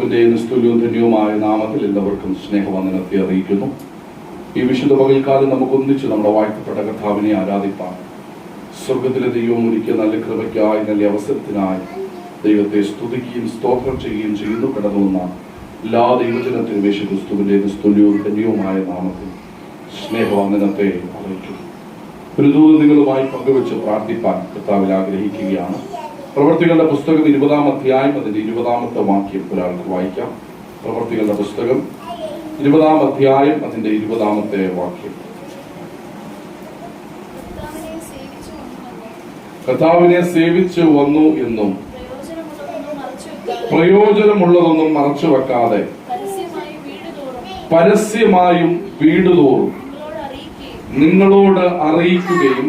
ക്രിസ്തുവിന്റെ നിസ്തുല്യവും ധന്യവുമായ നാമത്തിൽ എല്ലാവർക്കും സ്നേഹവന്ദനത്തെ അറിയിക്കുന്നു. ഈ വിശുദ്ധ പകൽക്കാലം നമുക്കൊന്നിച്ച് നമ്മുടെ വാഴ്ത്തപ്പെട്ട കർത്താവിനെ ആരാധിപ്പാൻ സ്വർഗത്തിലെ ദൈവം ഒരുക്കിയ നല്ല കൃപയ്ക്കായി, നല്ല അവസരത്തിനായി ദൈവത്തെ സ്തുതിക്കുകയും സ്തോത്രം ചെയ്യുകയും ചെയ്യുന്നു. കടന്നുവന്ന എല്ലാ ദൈവജനത്തിനും യേശു ക്രിസ്തുവിന്റെ നിസ്തുല്യവും ധന്യവുമായ നാമത്തിൽ സ്നേഹവന്ദനത്തെ അറിയിക്കുന്നു. ഒരു ദൂത് നിങ്ങളുമായി പങ്കുവെച്ച് പ്രാർത്ഥിപ്പാൻ കർത്താവിൽ ആഗ്രഹിക്കുകയാണ്. പ്രവൃത്തികളുടെ പുസ്തകം 20-ാം അധ്യായം അതിന്റെ 20-ാമത്തെ വാക്യം ഒരാൾക്ക് വായിക്കാം. പ്രവൃത്തികളുടെ പുസ്തകം 20-ാം അധ്യായം അതിന്റെ 20-ാമത്തെ വാക്യം. കർത്താവിനെ സേവിച്ചു വന്നു എന്നും പ്രയോജനമുള്ളതൊന്നും മറച്ചു വെക്കാതെ പരസ്യമായും വീടുതോറും നിങ്ങളോട് അറിയിക്കുകയും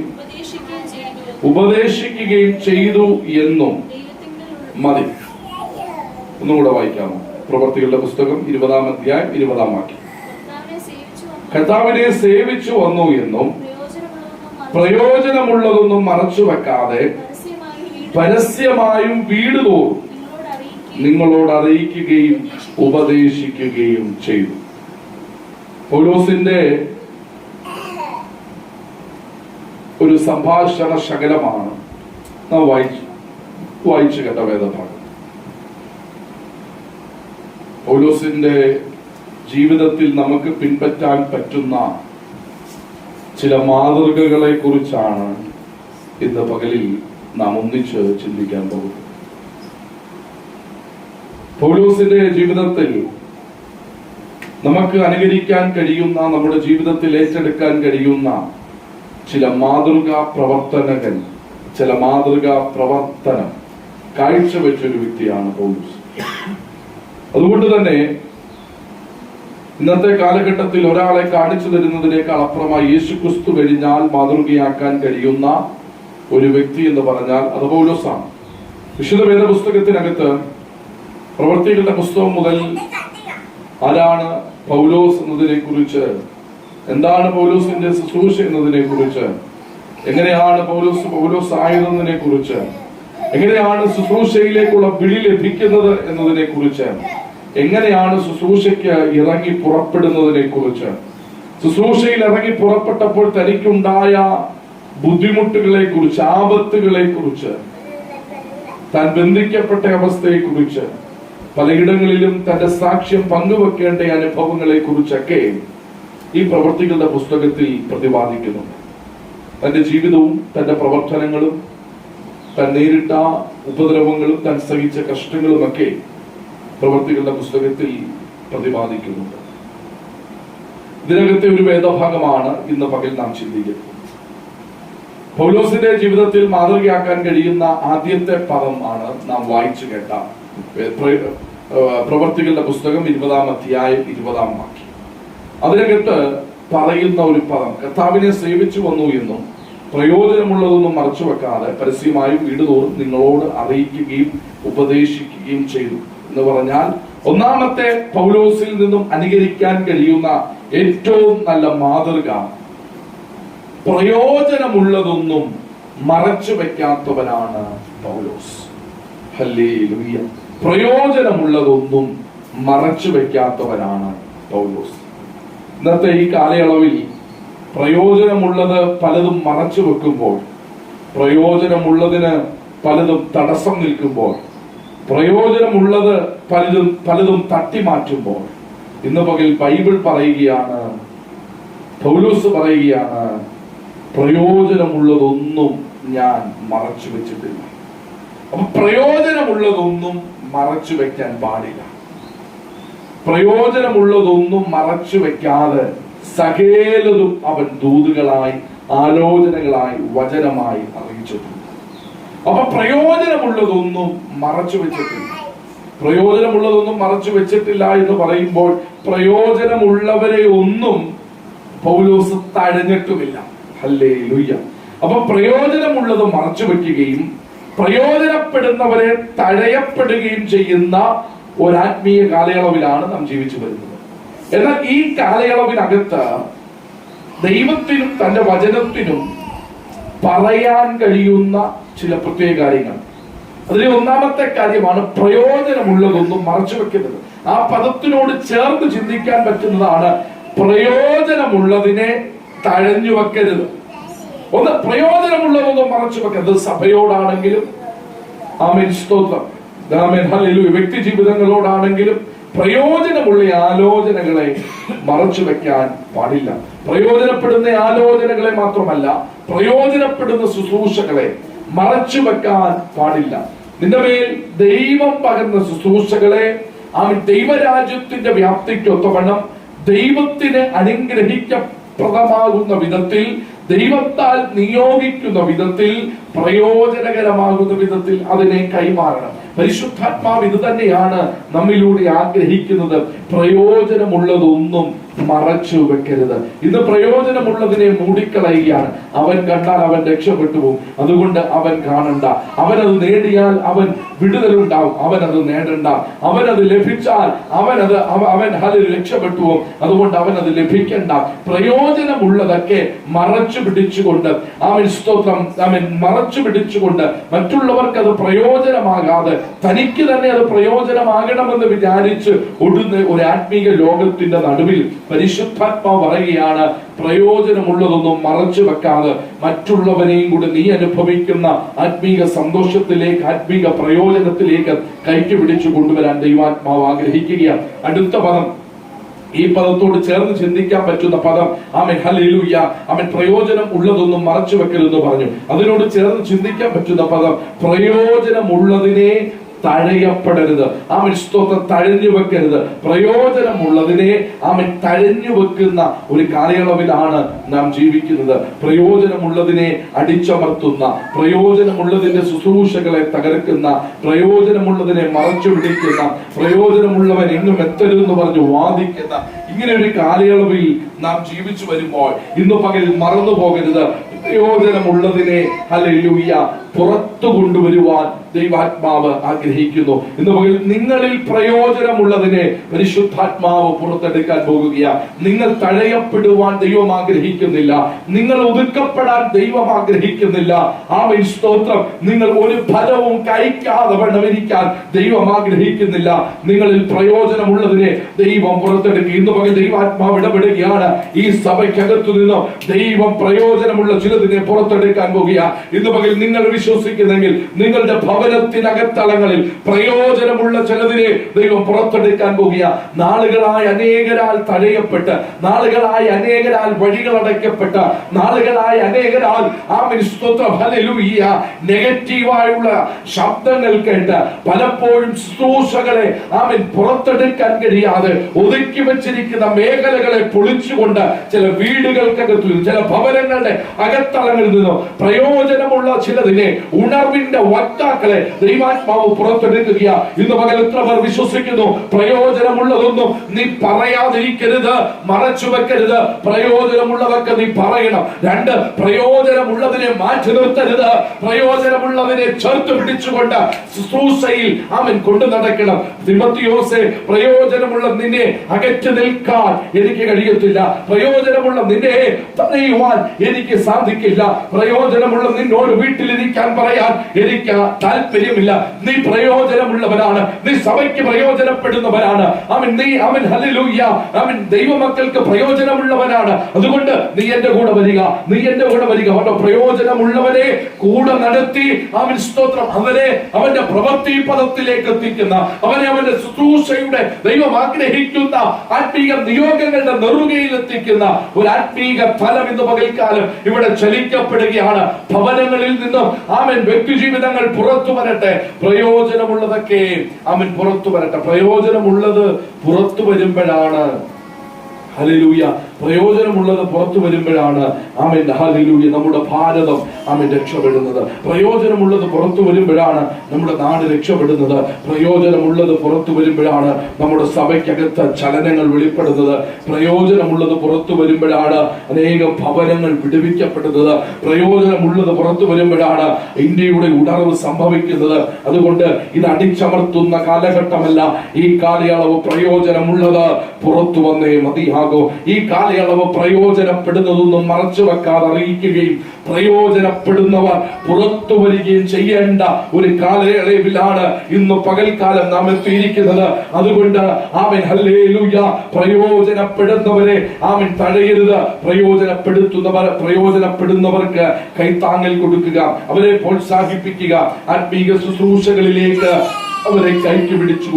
ഉപദേശിക്കുകയും ചെയ്തു എന്നും മതി. ഒന്നുകൂടെ വായിക്കാമോ? പ്രവൃത്തികളുടെ പുസ്തകം 20-ാം അധ്യായം 20-ാം വാക്യം. കർത്താവിനെ സേവിച്ചു വന്നു എന്നും പ്രയോജനമുള്ളതൊന്നും മറച്ചു വെക്കാതെ പരസ്യമായും വീടുതോറും നിങ്ങളോട് അറിയിക്കുകയും ഉപദേശിക്കുകയും ചെയ്തു. പൗലോസിന്റെ ഒരു സംഭാഷണ ശകലമാണ് നാം വായിച്ചു കേട്ട വേദഭാഗം. പൗലോസിന്റെ ജീവിതത്തിൽ നമുക്ക് പിൻപറ്റാൻ പറ്റുന്ന ചില മാതൃകകളെ കുറിച്ചാണ് ഇന്ന് പകലിൽ നാം ഒന്നിച്ച് ചിന്തിക്കാൻ പോകുന്നത്. പൗലോസിന്റെ ജീവിതത്തിൽ നമുക്ക് അനുകരിക്കാൻ കഴിയുന്ന, നമ്മുടെ ജീവിതത്തിൽ ഏറ്റെടുക്കാൻ കഴിയുന്ന ചില മാതൃകാ പ്രവർത്തനം കാഴ്ചവെച്ചൊരു വ്യക്തിയാണ് പൗലോസ്. അതുകൊണ്ട് തന്നെ ഇന്നത്തെ കാലഘട്ടത്തിൽ ഒരാളെ കാണിച്ചു തരുന്നതിനേക്കാൾ അപ്പുറമായി യേശുക്രിസ്തു കഴിഞ്ഞാൽ മാതൃകയാക്കാൻ കഴിയുന്ന ഒരു വ്യക്തി എന്ന് പറഞ്ഞാൽ അത് പൗലോസാണ്. വിശുദ്ധ വേദപുസ്തകത്തിനകത്ത് പ്രവൃത്തികളുടെ പുസ്തകം മുതൽ ആരാണ് പൗലോസ് എന്നതിനെ കുറിച്ച്, എന്താണ് പൗലോസിന്റെ ശുശ്രൂഷ എന്നതിനെ കുറിച്ച്, എങ്ങനെയാണ് പൗലോസ് ആയതെന്നതിനെ കുറിച്ച്, എങ്ങനെയാണ് ശുശ്രൂഷയിലേക്കുള്ള വിളി ലഭിക്കുന്നത് എന്നതിനെ കുറിച്ച്, എങ്ങനെയാണ് ശുശ്രൂഷയ്ക്ക് ഇറങ്ങി പുറപ്പെടുന്നതിനെ കുറിച്ച്, ശുശ്രൂഷയിൽ ഇറങ്ങി പുറപ്പെട്ടപ്പോൾ തനിക്കുണ്ടായ ബുദ്ധിമുട്ടുകളെ കുറിച്ച്, ആപത്തുകളെ കുറിച്ച്, താൻ ബന്ധിക്കപ്പെട്ട അവസ്ഥയെ കുറിച്ച്, പലയിടങ്ങളിലും തന്റെ സാക്ഷ്യം പങ്കുവെക്കേണ്ട അനുഭവങ്ങളെ കുറിച്ചൊക്കെ ഈ പ്രവൃത്തികളുടെ പുസ്തകത്തിൽ പ്രതിപാദിക്കുന്നുണ്ട്. തന്റെ ജീവിതവും തന്റെ പ്രവർത്തനങ്ങളും താൻ നേരിട്ട ഉപദ്രവങ്ങളും താൻ സഹിച്ച കഷ്ടങ്ങളുമൊക്കെ പ്രവൃത്തികളുടെ പുസ്തകത്തിൽ പ്രതിപാദിക്കുന്നുണ്ട്. ഇതിനകത്തെ ഒരു വേദഭാഗമാണ് ഇന്ന് പകൽ നാം ചിന്തിക്കുന്നത്. പൗലോസിന്റെ ജീവിതത്തിൽ മാതൃകയാക്കാൻ കഴിയുന്ന ആദ്യത്തെ പദം ആണ് നാം വായിച്ചു കേട്ട പ്രവൃത്തികളുടെ പുസ്തകം 20-ാം അധ്യായം 20-ാം വാക്യം. അതിനകത്ത് പറയുന്ന ഒരു പദം, കർത്താവിനെ സേവിച്ചു വന്നു എന്നും പ്രയോജനമുള്ളതൊന്നും മറച്ചു വെക്കാതെ പരസ്യമായും വീടുതോറും നിങ്ങളോട് അറിയിക്കുകയും ഉപദേശിക്കുകയും ചെയ്തു എന്ന് പറഞ്ഞാൽ, ഒന്നാമത്തെ പൗലോസിൽ നിന്നും അനുകരിക്കാൻ കഴിയുന്ന ഏറ്റവും നല്ല മാതൃക, പ്രയോജനമുള്ളതൊന്നും മറച്ചു വെക്കാത്തവനാണ് പൗലോസ്. ഹല്ലേലൂയ. പ്രയോജനമുള്ളതൊന്നും മറച്ചു വെക്കാത്തവനാണ് പൗലോസ്. ഇന്നത്തെ ഈ കാലയളവിൽ പ്രയോജനമുള്ളത് പലതും മറച്ചു വെക്കുമ്പോൾ, പ്രയോജനമുള്ളതിന് പലതും തടസ്സം നിൽക്കുമ്പോൾ, പ്രയോജനമുള്ളത് പലതും തട്ടിമാറ്റുമ്പോൾ, ഇന്ന് പകൽ ബൈബിൾ പറയുകയാണ്, പൗലോസ് പറയുകയാണ്, പ്രയോജനമുള്ളതൊന്നും ഞാൻ മറച്ചു വെച്ചിട്ടില്ല. അപ്പൊ പ്രയോജനമുള്ളതൊന്നും മറച്ചു വെക്കാൻ പാടില്ല. പ്രയോജനമുള്ളതൊന്നും മറച്ചു വെക്കാതെ സകലതും അവൻ ദൂതുകളായി, ആലോചനകളായി, വചനമായി അറിയിച്ചിട്ടുണ്ട്. അപ്പൊ പ്രയോജനമുള്ളതൊന്നും മറച്ചു വെച്ചിട്ടില്ല. പ്രയോജനമുള്ളതൊന്നും മറച്ചു വെച്ചിട്ടില്ല എന്ന് പറയുമ്പോൾ പ്രയോജനമുള്ളവരെ ഒന്നും പൗലോസ് തഴഞ്ഞിട്ടുമില്ല. ഹല്ലേലൂയ. അപ്പൊ പ്രയോജനമുള്ളത് മറച്ചു വെക്കുകയും പ്രയോജനപ്പെടുന്നവരെ തഴയപ്പെടുകയും ചെയ്യുന്ന ഒരാത്മീയ കാലയളവിലാണ് നാം ജീവിച്ചു വരുന്നത്. എന്നാൽ ഈ കാലയളവിനകത്ത് ദൈവത്തിനും തന്റെ വചനത്തിനും പറയാൻ കഴിയുന്ന ചില പ്രത്യേക കാര്യങ്ങൾ, അതിലെ ഒന്നാമത്തെ കാര്യമാണ് പ്രയോജനമുള്ളതൊന്നും മറച്ചു വെക്കരുത്. ആ പദത്തിനോട് ചേർന്ന് ചിന്തിക്കാൻ പറ്റുന്നതാണ് പ്രയോജനമുള്ളതിനെ തഴഞ്ഞു വെക്കരുത്. ഒന്ന്, പ്രയോജനമുള്ളതൊന്നും മറച്ചു വെക്കരുത്. സഭയോടാണെങ്കിലും, ആമേൻ, സ്തോത്രം, ആമേൻ, ഹല്ലേലൂയ, വ്യക്തി ജീവിതങ്ങളോടാണെങ്കിലും പ്രയോജനമുള്ള ആലോചനകളെ മറച്ചു വെക്കാൻ പാടില്ല. പ്രയോജനപ്പെടുന്ന ആലോചനകളെ മാത്രമല്ല, പ്രയോജനപ്പെടുന്ന ശുശ്രൂഷകളെ മറച്ചു വെക്കാൻ പാടില്ല. നിന്റെ മേൽ ദൈവം പകർന്ന ശുശ്രൂഷകളെ ദൈവരാജ്യത്തിന്റെ വ്യാപ്തിക്കൊത്തവണ്ണം ദൈവത്തിന് അനുഗ്രഹിക്കപ്രദമാകുന്ന വിധത്തിൽ, ദൈവത്താൽ നിയോഗിക്കുന്ന വിധത്തിൽ, പ്രയോജനകരമാകുന്ന വിധത്തിൽ അതിനെ കൈമാറണം. പരിശുദ്ധാത്മാവ് ഇത് തന്നെയാണ് നമ്മിലൂടെ ആഗ്രഹിക്കുന്നത്. പ്രയോജനമുള്ളതൊന്നും മറച്ചു വെക്കരുത്. ഇന്ന് പ്രയോജനമുള്ളതിനെ മൂടിക്കളയുകയാണ്. അവൻ കണ്ടാൽ അവൻ രക്ഷപ്പെട്ടു പോകും, അതുകൊണ്ട് അവൻ കാണണ്ട. അവനത് നേടിയാൽ അവൻ വിടുതലുണ്ടാവും, അവനത് നേടണ്ട. അവനത് ലഭിച്ചാൽ അവൻ അതിൽ രക്ഷപ്പെട്ടു പോകും, അതുകൊണ്ട് അവനത് ലഭിക്കണ്ട. പ്രയോജനമുള്ളതൊക്കെ മറച്ചു പിടിച്ചുകൊണ്ട്, അവൻ സ്തോത്രം, അവൻ മറച്ചു പിടിച്ചുകൊണ്ട് മറ്റുള്ളവർക്ക് അത് പ്രയോജനമാകാതെ തനിക്ക് തന്നെ അത് പ്രയോജനമാകണമെന്ന് വിചാരിച്ച് ഒടുന്ന ഒരു ആത്മീക ലോകത്തിന്റെ നടുവിൽ പരിശുദ്ധാത്മാവ് പറയുകയാണ്, പ്രയോജനമുള്ളതൊന്നും മറച്ചു വെക്കാതെ മറ്റുള്ളവരെയും കൂടി നീ അനുഭവിക്കുന്ന ആത്മീക സന്തോഷത്തിലേക്ക്, ആത്മീക പ്രയോജനത്തിലേക്ക് കയറ്റി പിടിച്ചു കൊണ്ടുവരാൻ ദൈവാത്മാവ് ആഗ്രഹിക്കുകയാണ്. അടുത്ത പദം, ഈ പദത്തോട് ചേർന്ന് ചിന്തിക്കാൻ പറ്റുന്ന പദം, ആമേൻ, ഹല്ലേലൂയ, ആമേൻ, പ്രയോജനം ഉള്ളതൊന്നും മറച്ചു വെക്കരുതെന്ന് പറഞ്ഞു. അതിനോട് ചേർന്ന് ചിന്തിക്കാൻ പറ്റുന്ന പദം, പ്രയോജനമുള്ളതിനെ തഴയപ്പെടരുത്. ആമേൻ, സ്തോത്രം, തഴഞ്ഞു വെക്കരുത്. പ്രയോജനമുള്ളതിനെ ആമേൻ തഴഞ്ഞു വെക്കുന്ന ഒരു കാലയളവിലാണ് നാം ജീവിക്കുന്നത്. പ്രയോജനമുള്ളതിനെ അടിച്ചമർത്തുന്ന, പ്രയോജനമുള്ളതിന്റെ ശുശ്രൂഷകളെ തകർക്കുന്ന, പ്രയോജനമുള്ളതിനെ മറച്ചു പിടിക്കുന്ന, പ്രയോജനമുള്ളവൻ എങ്ങും എത്തരുതെന്ന് പറഞ്ഞു വാദിക്കുന്ന ഇങ്ങനെ ഒരു കാലയളവിൽ നാം ജീവിച്ചു വരുമ്പോൾ ഇന്ന് പകൽ മറന്നു പോകരുത്. പ്രയോജനമുള്ളതിനെ, ഹല്ലേലൂയ, പുറത്തു കൊണ്ടുവരുവാൻ ദൈവാത്മാവ് ആഗ്രഹിക്കുന്നു. ഇന്ന് പകൽ നിങ്ങളിൽ പ്രയോജനമുള്ളതിനെ പരിശുദ്ധാത്മാവ് പുറത്തെടുക്കാൻ പോകുകയാണ്. നിങ്ങൾ തഴയപ്പെടുവാൻ ദൈവം ആഗ്രഹിക്കുന്നില്ല, നിങ്ങൾ ഒതുക്കപ്പെടാൻ ദൈവം ആഗ്രഹിക്കുന്നില്ല. ആമേൻ, സ്തോത്രം, നിങ്ങൾ ഒരു ഫലവും കഴിക്കാതെ വണ്ണമിരിക്കാൻ ദൈവം ആഗ്രഹിക്കുന്നില്ല. നിങ്ങളിൽ പ്രയോജനമുള്ളതിനെ ദൈവം പുറത്തെടുക്കുക. ഇന്ന് പകൽ ദൈവാത്മാവ് ഇടപെടുകയാണ്. ഈ സഭയ്ക്കകത്തു നിന്നും ദൈവം പ്രയോജനമുള്ള ചിലതിനെ പുറത്തെടുക്കാൻ പോകുകയാണ്. ഇന്ന് പകൽ നിങ്ങൾ വിശ്വസിക്കുന്നെങ്കിൽ നിങ്ങളുടെ ഭവനത്തിനകത്തളങ്ങളിൽ പ്രയോജനമുള്ള ചിലതിനെ ദൈവം പുറത്തെടുക്കാൻ പോകുകയാണ്. നാളുകളായി അനേകരാൽ തഴയപ്പെട്ട്, നാളുകളായി അനേകരാൽ വഴികൾ അടയ്ക്കപ്പെട്ട, നാളുകളായി അനേകരാൽ ആമേൻ, സ്തോത്രം, ഹല്ലേലൂയ, നെഗറ്റീവായുള്ള ശബ്ദങ്ങൾ കേട്ട് പലപ്പോഴും ശുശ്രൂഷകളെ ആമേൻ പുറത്തെടുക്കാൻ കഴിയാതെ ഒതുക്കി വെച്ചിരിക്കുന്ന മേഖലകളെ പൊളിച്ചുകൊണ്ട് ചില വീടുകൾക്കകത്തു, ചില ഭവനങ്ങളുടെ അകത്തളങ്ങളിൽ നിന്നും പ്രയോജനമുള്ള ചിലതിനെ, ഉണർവിന്റെ വക്താക്കളെ ദൈവാത്മാവ് പുറത്തെടുക്കുക. ഇന്ന് പകൽ എത്ര പേർ വിശ്വസിക്കുന്നു? പ്രയോജനമുള്ളതൊന്നും നീ പറയാതിരിക്കരുത്, മറച്ചു വെക്കരുത്. പ്രയോജനമുള്ളതൊക്കെ നീ പറയണം. രണ്ട്, പ്രയോജനമുള്ളതിനെ മാറ്റി നിർത്തരുത്. പ്രയോജനമുള്ളതിനെ ചേർത്ത് പിടിച്ചുകൊണ്ട് ശുശ്രൂഷയിൽ ആമേൻ കൊണ്ടു നടക്കണം. തിമോത്തിയോസേ, പ്രയോജനമുള്ള നിന്നെ അകറ്റി നിൽക്കാൻ എനിക്ക് കഴിയത്തില്ല, പ്രയോജനമുള്ള നിന്നെ തടയുവാൻ എനിക്ക് സാധിക്കില്ല, പ്രയോജനമുള്ള നിന്നോട് വീട്ടിലിരിക്കാൻ പറയാൻ എനിക്ക് താല്പര്യമില്ല. നീ പ്രയോജനമുള്ളവരാണ്, നീ സഭയ്ക്ക് പ്രയോജനപ്പെടുന്നവരാണ്. അവൻ നീ അവൻ ഹല്ലേലൂയ, അവൻ ദൈവമക്കൾക്ക് പ്രയോജനമുള്ളവനാണ്. അതുകൊണ്ട് നീ എന്റെ കൂടെ വരിക, നീ എന്റെ കൂടെ വരിക. അവന്റെ പ്രയോജനമുള്ളവനെ കൂടെ നടത്തി അവൻ സ്തോത്രം, അവനെ അവന്റെ പ്രവൃത്തി പദത്തിലേക്ക് എത്തിക്കുന്ന, അവനെ അവന്റെ ശുശ്രൂഷയുടെ ദൈവം ആഗ്രഹിക്കുന്ന ആത്മീക നിയോഗങ്ങളുടെ നെറുകയിൽ എത്തിക്കുന്ന ഒരു ആത്മീക ഫലം ഇന്ന് പകൽക്കാലം ഇവിടെ ചലിക്കപ്പെടുകയാണ്. ഭവനങ്ങളിൽ നിന്നും ആമേൻ വ്യക്തി ജീവിതങ്ങൾ പുറത്തു വരട്ടെ. പ്രയോജനമുള്ളതൊക്കെ ആമേൻ പുറത്തു വരട്ടെ. പ്രയോജനമുള്ളത് പുറത്തു വരുമ്പോഴാണ്, ഹല്ലേലൂയ, പ്രയോജനമുള്ളത് പുറത്തു വരുമ്പോഴാണ് ആമേൻ, ഹല്ലേലൂയ, നമ്മുടെ ഭാരതം ആമേൻ രക്ഷപ്പെടുന്നത്. പ്രയോജനമുള്ളത് പുറത്തു വരുമ്പോഴാണ് നമ്മുടെ നാട് രക്ഷപ്പെടുന്നത്. പ്രയോജനമുള്ളത് പുറത്തു വരുമ്പോഴാണ് നമ്മുടെ സഭയ്ക്കകത്ത് ചലനങ്ങൾ വെളിപ്പെടുന്നത്. പ്രയോജനമുള്ളത് പുറത്തു വരുമ്പോഴാണ് അനേകം ഭവനങ്ങൾ വിടുവിക്കപ്പെടുന്നത്. പ്രയോജനമുള്ളത് പുറത്തു വരുമ്പോഴാണ് ഇന്ത്യയുടെ ഉണർവ് സംഭവിക്കുന്നത്. അതുകൊണ്ട് ഇത് അടിച്ചമർത്തുന്ന കാലഘട്ടമല്ല ഈ കാലയളവ്. പ്രയോജനമുള്ളത് പുറത്തു വന്നേ മതിയാകൂ. ഈ കാലയളവ് പ്രയോജനപ്പെടുന്നതൊന്നും മറച്ചു വെക്കാതെ അറിയിക്കുകയും പ്രയോജനപ്പെടുന്നവർ പുറത്തു വരികയും ചെയ്യേണ്ട ഒരു കാലയളവിലാണ് ഇന്ന് പകൽക്കാലം നാം എത്തിയിരിക്കുന്നത്. അതുകൊണ്ട് ആമേൻ ഹല്ലേലൂയ, പ്രയോജനപ്പെടുന്നവരെ ആമേൻ തടയരുത്. പ്രയോജനപ്പെടുന്നവർക്ക് കൈത്താങ്ങൽ കൊടുക്കുക, അവരെ പ്രോത്സാഹിപ്പിക്കുക, ആത്മീയ ശുശ്രൂഷകളിലേക്ക് അവരെ കൈക്ക് പിടിച്ചു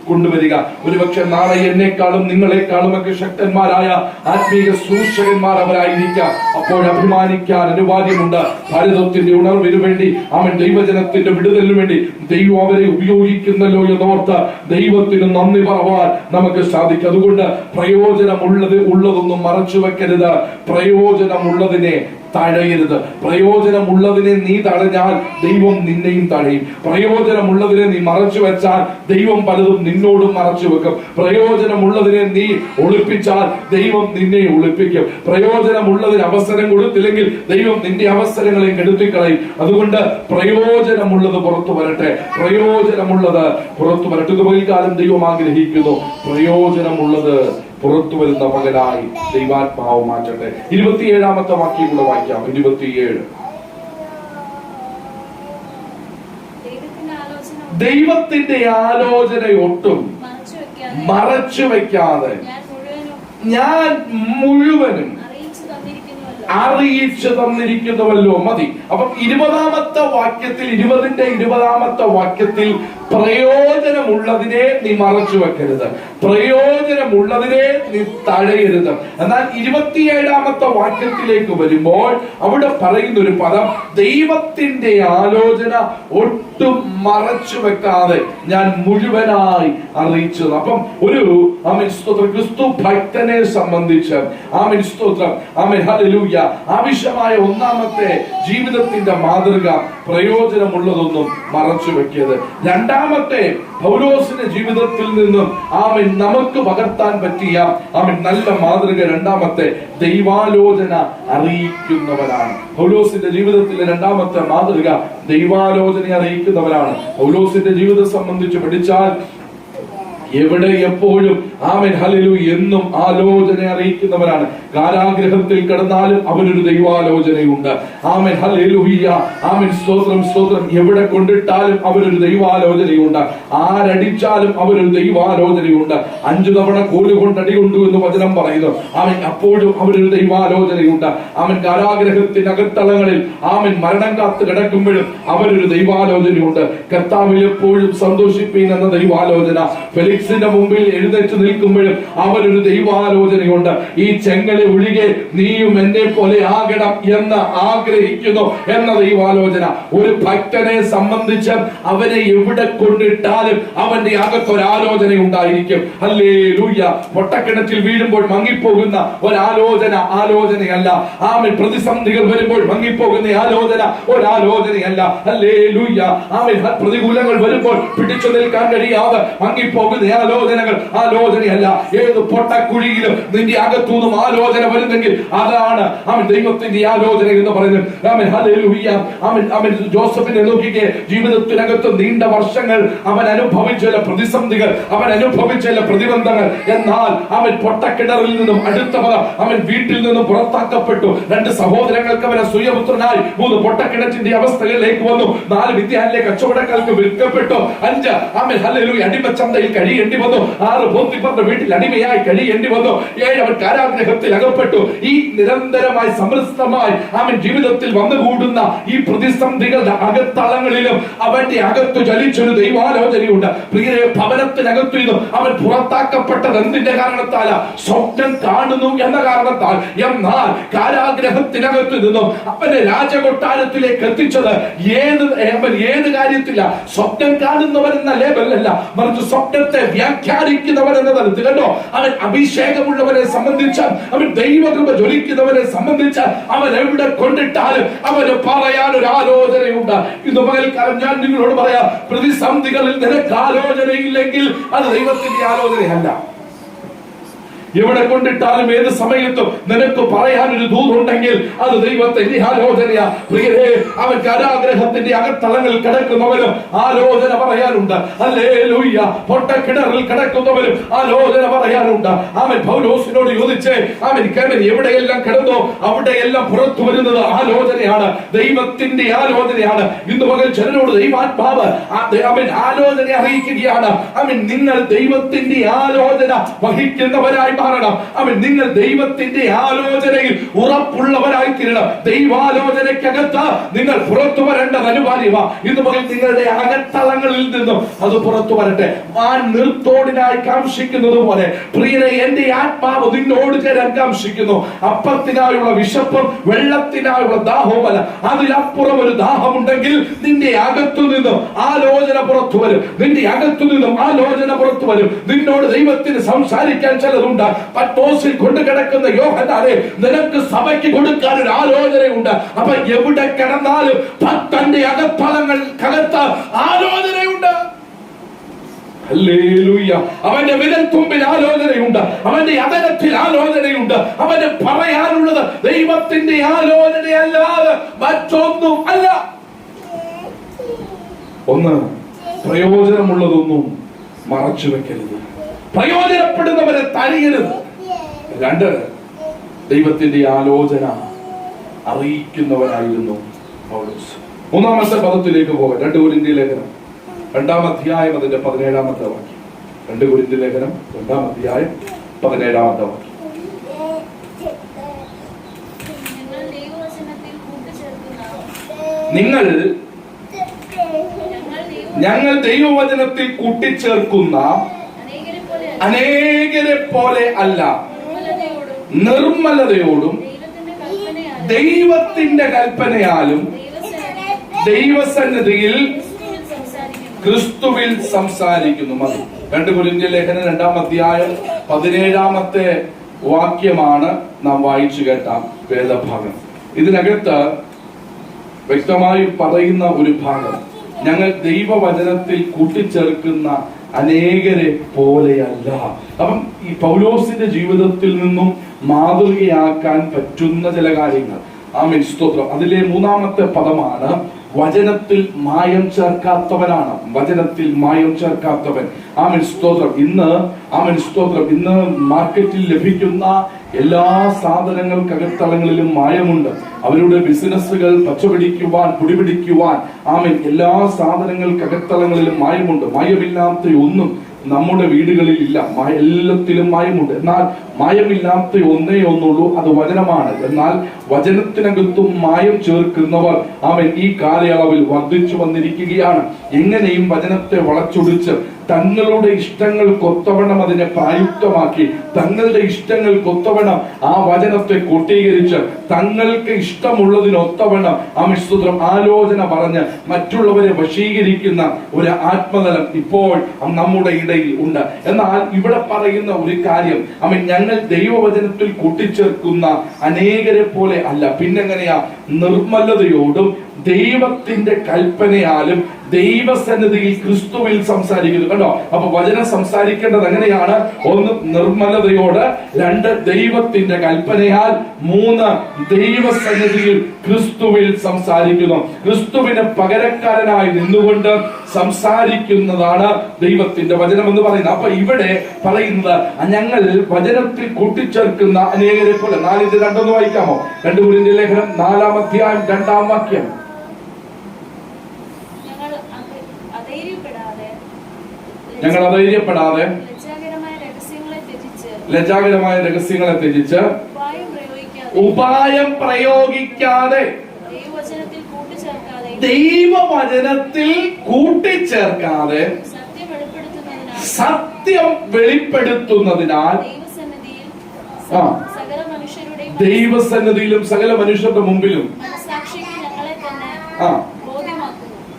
കൊണ്ടുവരിക. ഒരുപക്ഷെ നാളെ എന്നെക്കാളും നിങ്ങളെക്കാളും ഒക്കെ ശക്തന്മാരായ ആത്മീയ ശുശ്രൂഷകന്മാർ അവരായിരിക്കാം. അപ്പോൾ അഭിമാനിക്കാൻ അനിവാര്യമുണ്ട്. ഭാരതത്തിന്റെ ഉണർവിനു വേണ്ടി അവൻ ദൈവജനത്തിന്റെ വിടുതലിനു വേണ്ടി ദൈവം അവരെ ഉപയോഗിക്കുന്നല്ലോ എന്നോർത്ത് ദൈവത്തിന് നന്ദി പറവാൻ നമുക്ക് സാധിക്കും. അതുകൊണ്ട് പ്രയോജനമുള്ളതൊന്നും മറച്ചു വെക്കരുത്. പ്രയോജനമുള്ളതിനെ തടയരുത്. പ്രയോജനമുള്ളതിനെ നീ തടഞ്ഞാൽ ദൈവം നിന്നെയും തടയും. പ്രയോജനമുള്ളതിനെ നീ മറച്ചു വെച്ചാൽ ദൈവം പലതും നിന്നോടും മറച്ചു വെക്കും. പ്രയോജനമുള്ളതിനെ നീ ഒളിപ്പിച്ചാൽ ദൈവം നിന്നെ ഒളിപ്പിക്കും. പ്രയോജനമുള്ളതിന് അവസരം കൊടുത്തില്ലെങ്കിൽ ദൈവം നിന്റെ അവസരങ്ങളെ കെടുത്തിക്കളയും. അതുകൊണ്ട് പ്രയോജനമുള്ളത് പുറത്തു വരട്ടെ, പ്രയോജനമുള്ളത് പുറത്തു വരട്ടെ. പകൽക്കാലം ദൈവം ആഗ്രഹിക്കുന്നു പ്രയോജനമുള്ളത് പുറത്തു വരുന്ന പകലായി ദൈവാത്മാവ് മാറ്റട്ടെ. 27-ാമത്തെ വാക്യം കൂടെ വായിക്കാം. 27. ദൈവത്തിന്റെ ആലോചന ഒട്ടും മറച്ചു വെക്കാതെ ഞാൻ മുഴുവനും അറിയിച്ചു തന്നിരിക്കുന്നുവല്ലോ. മതി. അപ്പം 20-ാമത്തെ വാക്യത്തിൽ പ്രയോജനമുള്ളതിനെ നീ മറച്ചു വെക്കരുത്, പ്രയോജനമുള്ളതിനെ നീ തടയരുത്. എന്നാൽ 27-ാമത്തെ വാക്യത്തിലേക്ക് വരുമ്പോൾ അവിടെ പറയുന്ന ഒരു പദം, ദൈവത്തിന്റെ ആലോചന ഒട്ടും മറച്ചു വെക്കാതെ ഞാൻ മുഴുവനായി അറിയിച്ചു. അപ്പം ഒരു ആമേൻ സ്തോത്രം, ക്രിസ്തു ഭക്തനെ സംബന്ധിച്ച് ആമേൻ സ്തോത്രം, ആമേൻ ഹല്ലേലൂയ, ആവശ്യമായ ഒന്നാമത്തെ ജീവിതത്തിന്റെ മാതൃക പ്രയോജനമുള്ളതൊന്നും മറച്ചു വെക്കരുത്. രണ്ടാമത്തെ പൗലോസിന്റെ ജീവിതത്തിൽ നിന്നും ആമേൻ നമുക്ക് പകർത്താൻ പറ്റിയ ആമേൻ നല്ല മാതൃക രണ്ടാമത്തെ ദൈവാലോചന അറിയിക്കുന്നവരാണ്. പൗലോസിന്റെ ജീവിതത്തിലെ രണ്ടാമത്തെ മാതൃക ദൈവാലോചന അറിയിക്കുന്നവരാണ്. പൗലോസിന്റെ ജീവിതം സംബന്ധിച്ച് പഠിച്ചാൽ എവിടെ എപ്പോഴും ആമേൻ ഹല്ലേലൂയ എന്നും ആലോചന അറിയിക്കുന്നവരാണ്. കാരാഗ്രഹത്തിൽ കിടന്നാലും അവനൊരു ദൈവാലോചനയുണ്ട്. ആമേൻ ഹല്ലേലൂയ, ആമേൻ സ്തോത്രം സ്തോത്രം. എവിടെ കൊണ്ടിട്ടാലും അവനൊരു ദൈവാലോചനയുണ്ട്. ആരടിച്ചാലും അവനൊരു ദൈവാലോചനയുണ്ട്. 5 തവണ കോലുകൊണ്ട് അടികൊണ്ടു എന്ന് വചനം പറയുന്നു. ആമേൻ അപ്പോഴും അവനൊരു ദൈവാലോചനയുണ്ട്. ആമേൻ കാരാഗ്രഹത്തിനകത്തളങ്ങളിൽ ആമേൻ മരണം കാത്ത് കിടക്കുമ്പോഴും അവനൊരു ദൈവാലോചനയുണ്ട്. കർത്താവിൽ എപ്പോഴും സന്തോഷിപ്പീൻ എന്ന ദൈവാലോചന. ഫെലിക്സിന്റെ മുമ്പിൽ എഴുന്നേറ്റ് നിൽക്കുമ്പോഴും അവനൊരു ദൈവാലോചനയുണ്ട്. ഈ ചെങ്കലെ ഒഴികെ നീയും എന്നെ പോലെ ആകണം എന്ന് ആഗ്രഹിക്കുന്നു എന്ന ദൈവാലോചന. ഒരു ഭക്തനെ സംബന്ധിച്ച് അവനെ എവിടെ കൊണ്ടിട്ടാലും അവന്റെ അകത്തൊരാലോചന ഉണ്ടായിരിക്കും. ഹല്ലേലൂയ. പൊട്ടക്കിണറ്റിൽ വീഴുമ്പോൾ മങ്ങിപ്പോകുന്ന ഒരാലോചനയല്ല. ആമേൻ പ്രതിസന്ധികൾ വരുമ്പോൾ മങ്ങിപ്പോകുന്ന ഒരാലോചനയല്ല. ഹല്ലേലൂയ. ആമേൻ പ്രതികൂലങ്ങൾ വരുമ്പോൾ പിടിച്ചു നിൽക്കാൻ കഴിയാതെ മങ്ങിപ്പോകുന്ന ആലോചനയല്ല. ഏത് പൊട്ടക്കുഴിയിലും നിന്റെ അകത്തുനിന്നും ആലോചന വരുന്നെങ്കിൽ അതാണ് അവൻ ദൈവത്തിന്റെ ആലോചന എന്ന് പറയുന്നത്. Amen hallelujah. ആമേൻ ജോസഫിനെ നോക്കിക്കേ, ജീവിതത്തിനകത്ത് നീണ്ട വർഷങ്ങൾ അവൻ അനുഭവിച്ച പ്രതിസന്ധികൾ, അവൻ അനുഭവിച്ച പ്രതിബന്ധങ്ങൾ. എന്നാൽ അവൻ പൊട്ടക്കിണറിൽ നിന്നും അടുത്തവർ അവൻ വീട്ടിൽ നിന്നും പുറത്താക്കപ്പെട്ടു. 2 സഹോദരങ്ങൾക്ക് അവനെ സുയപുത്രനായി 3 പൊട്ടക്കിണറ്റിന്റെ അവസ്ഥകളിലേക്ക് വന്നു. 4 വിദ്യാലയ കച്ചവടക്കാർക്ക് വിൽക്കപ്പെട്ടു. 5 ആമേൻ ഹല്ലേലൂയ അടിമച്ചന്തയിൽ കഴിയേണ്ടി വന്നു. 6 പോത്തിഫറിന്റെ വീട്ടിൽ അടിമയായി കഴിയേണ്ടി വന്നു. 7 അവൻ കാരാഗ്രഹത്തിൽ അകപ്പെട്ടു. ഈ നിരന്തരമായി സമൃദ്ധമായി അവൻ ജീവിതത്തിൽ വന്നുകൂടുന്ന ഈ പ്രതിസന്ധികളുടെ അകത്തളങ്ങളിലും അവന്റെ അകത്തു ചലിച്ചൊരു ദൈവാലോചനയുണ്ട്. പ്രിയരെ, ഭവനത്തിനകത്തു നിന്നും അവൻ പുറത്താക്കപ്പെട്ടത് എന്തിന്റെ കാരണത്താല? സ്വപ്നം കാണുന്നു എന്ന കാരണത്താൽ. എന്നാൽ കാരാഗ്രഹത്തിനകത്തു നിന്നും അവന്റെ രാജകൊട്ടാരത്തിലേക്ക് എത്തിച്ചത് ഏത് കാര്യത്തില? സ്വപ്നം കാണുന്നവൻ എന്ന ലേബലല്ല, മറിച്ച് സ്വപ്നത്തെ വ്യാഖ്യാനിക്കുന്നവൻ എന്ന തലത്തിൽ. കണ്ടോ, അവൻ അഭിഷേകമുള്ളവരെ സംബന്ധിച്ച്, അവൻ ദൈവകൃപ ജ്വലിക്കുന്നവരെ സംബന്ധിച്ച് അവൻ എവിടെ കൊണ്ടിട്ടാലും അവന് പറയാൻ ഒരു ആലോചനയുണ്ട്. ഇന്ന് പകൽക്കാലം ഞാൻ നിങ്ങളോട് പറയാം, പ്രതിസന്ധികളിൽ നിനക്ക് ആലോചനയില്ലെങ്കിൽ അത് ദൈവത്തിന്റെ ആലോചനയല്ല. എവിടെ കൊണ്ടിട്ടാലും ഏത് സമയത്തും നിനക്ക് പറയാനൊരു ദൂതുണ്ടെങ്കിൽ അത് ദൈവത്തിന്റെ ആലോചനയാ. പ്രിയരേ, അവൻ കാരാഗ്രഹത്തിന്റെ അകത്തളങ്ങളിൽ കിടക്കുന്നവരും ആലോചന പറയാനുണ്ട്. ഹല്ലേലൂയ. പൊട്ടക്കിണറിൽ കിടക്കുന്നവരും ആലോചന പറയാനുണ്ട്. അവൻ പൗലോസിനോട് ചോദിച്ചേ, അവൻ എവിടെയെല്ലാം കിടന്നോ അവിടെയെല്ലാം പുറത്തു വരുന്നത് ആലോചനയാണ്, ദൈവത്തിന്റെ ആലോചനയാണ്. ഇന്ന് പകൽ ചിലരോട് ദൈവാത്മാവ് അവൻ ആലോചന അറിയിക്കുകയാണ്. അവൻ നിങ്ങൾ ദൈവത്തിന്റെ ആലോചന വഹിക്കുന്നവരായി മാറണം. അവൻ നിങ്ങൾ ദൈവത്തിന്റെ ആലോചനയിൽ ഉറപ്പുള്ളവരായി തീരണം. ദൈവാലോചനയ്ക്കകത്ത് നിങ്ങൾ പുറത്തു വരേണ്ടത് അനിവാര്യമാണ്. ഇന്ന് പകൽ നിങ്ങളുടെ അകത്തളങ്ങളിൽ നിന്നും അത് പുറത്തു വരട്ടെ. മാൻ നിർത്തോടിനായി കാംക്ഷിക്കുന്നത് പോലെ പ്രിയരെ, എന്റെ ആത്മാവ് നിന്നോട് ചേരാൻ കാംക്ഷിക്കുന്നു. അപ്പത്തിനായുള്ള വിശപ്പും വെള്ളത്തിനായുള്ള ദാഹവുമല്ല, അതിലപ്പുറം ഒരു ദാഹമുണ്ടെങ്കിൽ നിന്റെ അകത്തു നിന്നും ആലോചന പുറത്തു വരും. നിന്റെ അകത്തു നിന്നും ആലോചന പുറത്തു വരും. നിന്നോട് ദൈവത്തിന് സംസാരിക്കാൻ ചിലതുണ്ട്. പത്മോസിൽ കൊണ്ടു കിടക്കുന്ന യോഹന്നാനെ, നിനക്ക് സഭയ്ക്ക് കൊടുക്കാൻ ഒരു ആലോചനയുണ്ട്. അപ്പൊ എവിടെ കിടന്നാലും തന്റെ അകത്തളങ്ങൾക്കകത്ത് ആലോചനയുണ്ട്. ഹല്ലേലൂയ. അവന്റെ വിരൽ തുമ്പിൽ ആലോചനയുണ്ട്, അവന്റെ അതരത്തിൽ ആലോചനയുണ്ട്. അവന് പറയാനുള്ളത് ദൈവത്തിന്റെ ആലോചനയല്ലാതെ മറ്റൊന്നും അല്ല. ഒന്ന്, പ്രയോജനമുള്ളതൊന്നും മറച്ചു വെക്കരുത്, പ്രയോജനപ്പെടുന്നവരെ തഴയരുത്. രണ്ട്, ദൈവത്തിന്റെ ആലോചന അറിയിക്കുന്നവരായിരുന്നു പൗലോസ്. മൂന്നാമത്തെ പദത്തിലേക്ക് പോകാം. 2 കൊരിന്ത്യർ ലേഖനം 2-ാം അധ്യായം അതിന്റെ 17-ാമത്തെ വാക്യം. 2 കൊരിന്ത്യർ ലേഖനം 2-ാം അധ്യായം 17-ാമത്തെ വാക്യം. ഞങ്ങൾ ദൈവവചനത്തിൽ കൂട്ടിച്ചേർക്കുന്ന അനേകരെ പോലെ അല്ല, നിർമ്മലതയോടും ദൈവത്തിന്റെ കൽപ്പനയാലും ദൈവസന്നിധിയിൽ ക്രിസ്തുവിൽ സംസാരിക്കുന്നു. മതി. 2 കൊരിന്ത്യർ ലേഖനം 2-ാം അധ്യായം 17-ാമത്തെ വാക്യമാണ് നാം വായിച്ചു കേട്ട വേദഭാഗം. ഇതിനകത്ത് വ്യക്തമായി പറയുന്ന ഒരു ഭാഗം, ഞങ്ങൾ ദൈവവചനത്തിൽ കൂട്ടിച്ചേർക്കുന്ന അനേകരെ പോലെയല്ല. അപ്പം ഈ പൗലോസിന്റെ ജീവിതത്തിൽ നിന്നും മാതൃകയാക്കാൻ പറ്റുന്ന ചില കാര്യങ്ങൾ. ആമേൻ, സ്തോത്രം. അതിലെ 3-ാമത്തെ പദമാണ് വചനത്തിൽ മായം ചേർക്കാത്തവനാണ്. വചനത്തിൽ മായം ചേർക്കാത്തവൻ. ആമേൻ, സ്തോത്രം. ഇന്ന് മാർക്കറ്റിൽ ലഭിക്കുന്ന എല്ലാ സാധനങ്ങൾക്കകത്തളങ്ങളിലും മായമുണ്ട്. അവരുടെ ബിസിനസ്സുകൾ പച്ചപിടിക്കുവാൻ, പൊടിപിടിക്കുവാൻ, ആമേൻ, എല്ലാ സാധനങ്ങൾക്കകത്തളങ്ങളിലും മായമുണ്ട്. മായമില്ലാത്ത ഒന്നും നമ്മുടെ വീടുകളിൽ ഇല്ല. എല്ലാത്തിലും മായമുണ്ട്. എന്നാൽ മായമില്ലാത്ത ഒന്നേ ഒന്നുള്ളൂ, അത് വചനമാണ്. എന്നാൽ വചനത്തിനകത്തും മായം ചേർക്കുന്നവർ ആമേൻ ഈ കാലയളവിൽ വർദ്ധിച്ചു വന്നിരിക്കുകയാണ്. എങ്ങനെയും വചനത്തെ വളച്ചൊടിച്ച് തങ്ങളുടെ ഇഷ്ടങ്ങൾക്കൊത്തവണ്ണം അതിനെ പ്രായുക്തമാക്കി, തങ്ങളുടെ ഇഷ്ടങ്ങൾക്കൊത്തവണ്ണം ആ വചനത്തെ കോട്ടീകരിച്ച് തങ്ങൾക്ക് ഇഷ്ടമുള്ളതിനൊത്തവണ്ണം ആമിസ്തുത്രം ആലോചന പറഞ്ഞ് മറ്റുള്ളവരെ വശീകരിക്കുന്ന ഒരു ആത്മതലം ഇപ്പോൾ നമ്മുടെ ഇടയിൽ ഉണ്ട്. എന്നാൽ ഇവിടെ പറയുന്ന ഒരു കാര്യം, ഞങ്ങൾ ദൈവവചനത്തിൽ കൂട്ടിച്ചേർക്കുന്ന അനേകരെ പോലെ അല്ല. പിന്നെങ്ങനെയാ? നിർമ്മലതയോടും ദൈവത്തിന്റെ കൽപ്പനയാലും ദൈവസന്നിധിയിൽ ക്രിസ്തുവിൽ സംസാരിക്കുന്നു. കണ്ടോ? അപ്പൊ വചനം സംസാരിക്കേണ്ടത് എങ്ങനെയാണ്? 1, നിർമ്മലതയോട്, 2, ദൈവത്തിന്റെ കൽപ്പനയാൽ, 3, ദൈവസന്നിധിയിൽ ക്രിസ്തുവിൽ സംസാരിക്കുന്നു. ക്രിസ്തുവിന് പകരക്കാരനായി നിന്നുകൊണ്ട് സംസാരിക്കുന്നതാണ് ദൈവത്തിന്റെ വചനം എന്ന് പറയുന്നത്. അപ്പൊ ഇവിടെ പറയുന്നത് ഞങ്ങൾ വചനത്തിൽ കൂട്ടിച്ചേർക്കുന്ന അനേകരെ പോലെ. 4:2 വായിക്കാമോ? 2 കൊരിന്ത്യർ ലേഖനം 4-ാം അധ്യായം 2-ാം വാക്യം. ഞങ്ങൾ അധൈര്യപ്പെടാതെ ലജ്ജാകരമായ രഹസ്യങ്ങളെ ത്യജിച്ച് ഉപായം പ്രയോഗിക്കാതെ ദൈവവചനത്തിൽ കൂട്ടിച്ചേർക്കാതെ സത്യം വെളിപ്പെടുത്തുന്നതിനാൽ ദൈവസന്നിധിയിലും സകല മനുഷ്യരുടെ മുമ്പിലും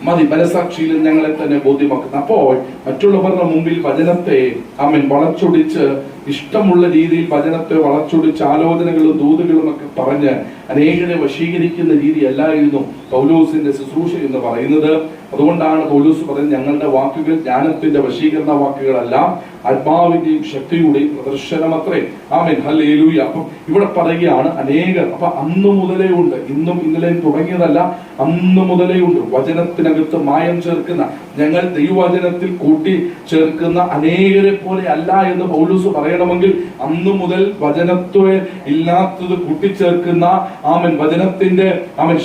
മതി, മനസാക്ഷിയിലും ഞങ്ങളെ തന്നെ ബോധ്യമാക്കുന്നു. അപ്പോൾ മറ്റുള്ളവരുടെ മുമ്പിൽ വചനത്തെ വളച്ചൊടിച്ച് ഇഷ്ടമുള്ള രീതിയിൽ വചനത്തെ വളച്ചൊടിച്ച് ആലോചനകളും ദൂതുകളും ഒക്കെ പറഞ്ഞ് അനേകരെ വശീകരിക്കുന്ന രീതി അല്ലായിരുന്നു പൗലോസിന്റെ ശുശ്രൂഷ എന്ന് പറയുന്നത്. അതുകൊണ്ടാണ് പൗലോസ് പറയുന്നത്, ഞങ്ങളുടെ വാക്കുകൾ ജ്ഞാനത്തിന്റെ വശീകരണ വാക്കുകളല്ല, ആത്മാവിന്റെയും ശക്തിയുടെയും പ്രദർശനമത്രേ. ആമേൻ, ഹല്ലേലൂയ. അപ്പം ഇവിടെ പറയുകയാണ് അനേകർ. അപ്പൊ അന്ന് മുതലേ ഉണ്ട്, ഇന്നും ഇന്നലെയും തുടങ്ങിയതല്ല, അന്ന് മുതലേ ഉണ്ട് വചനത്തിനകത്ത് മായം ചേർക്കുന്ന, ഞങ്ങൾ ദൈവവചനത്തിൽ കൂട്ടി ചേർക്കുന്ന അനേകരെ പോലെ അല്ല എന്ന് പൗലോസ് പറയണമെങ്കിൽ അന്ന് മുതൽ വചനത്തെ ഇല്ലാത്തത് കൂട്ടിച്ചേർക്കുന്ന, ആമൻ, വചനത്തിന്റെ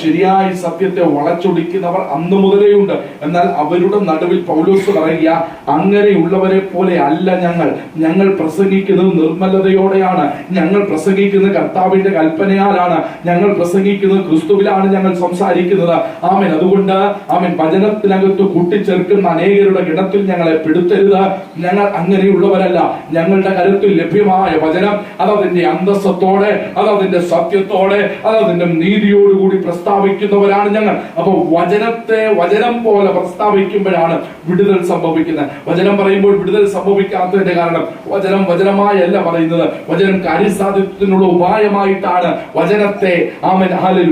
ശരിയായ സത്യത്തെ വളച്ചൊടിക്കുന്നവർ അന്ന് മുതലേ ഉണ്ട്. എന്നാൽ അവരുടെ നടുവിൽ പൗലോസ് പറയുക, അങ്ങനെയുള്ളവരെ പോലെ അല്ല ഞങ്ങൾ പ്രസംഗിക്കുന്നത് നിർമ്മലതയോടെയാണ്, ഞങ്ങൾ പ്രസംഗിക്കുന്നത് കർത്താവിന്റെ കൽപ്പനയാലാണ്, ഞങ്ങൾ പ്രസംഗിക്കുന്നത് ക്രിസ്തുവിലാണ് ഞങ്ങൾ സംസാരിക്കുന്നത്. ആമേൻ. അതുകൊണ്ട് വചനത്തിനകത്ത് കൂട്ടിച്ചേർക്കുന്ന അനേകരുടെ ഗണത്തിൽ ഞങ്ങളെ പെടുത്തരുത്. ഞങ്ങൾ അങ്ങനെയുള്ളവരല്ല. ഞങ്ങളുടെ കരുത്തിൽ ലഭ്യമായ വചനം അതതിന്റെ അന്തസ്സത്തോടെ, അതതിന്റെ സത്യത്തോടെ, അതതിന്റെ നീതിയോടുകൂടി പ്രസ്താവിക്കുന്നവരാണ് ഞങ്ങൾ. അപ്പൊ വചനത്തെ വചനം പോലെ പ്രസ്താവിക്കുമ്പോഴാണ് വിടുതൽ സംഭവിക്കുന്നത്. വചനം പറയുമ്പോൾ വിടുതൽ സംഭവിക്കാത്തതിന്റെ കാരണം വചനം വചനമായല്ല പറയുന്നത്, വചനം കാര്യസാധ്യത്തിനുള്ള ഉപായമായിട്ടാണ് വചനത്തെ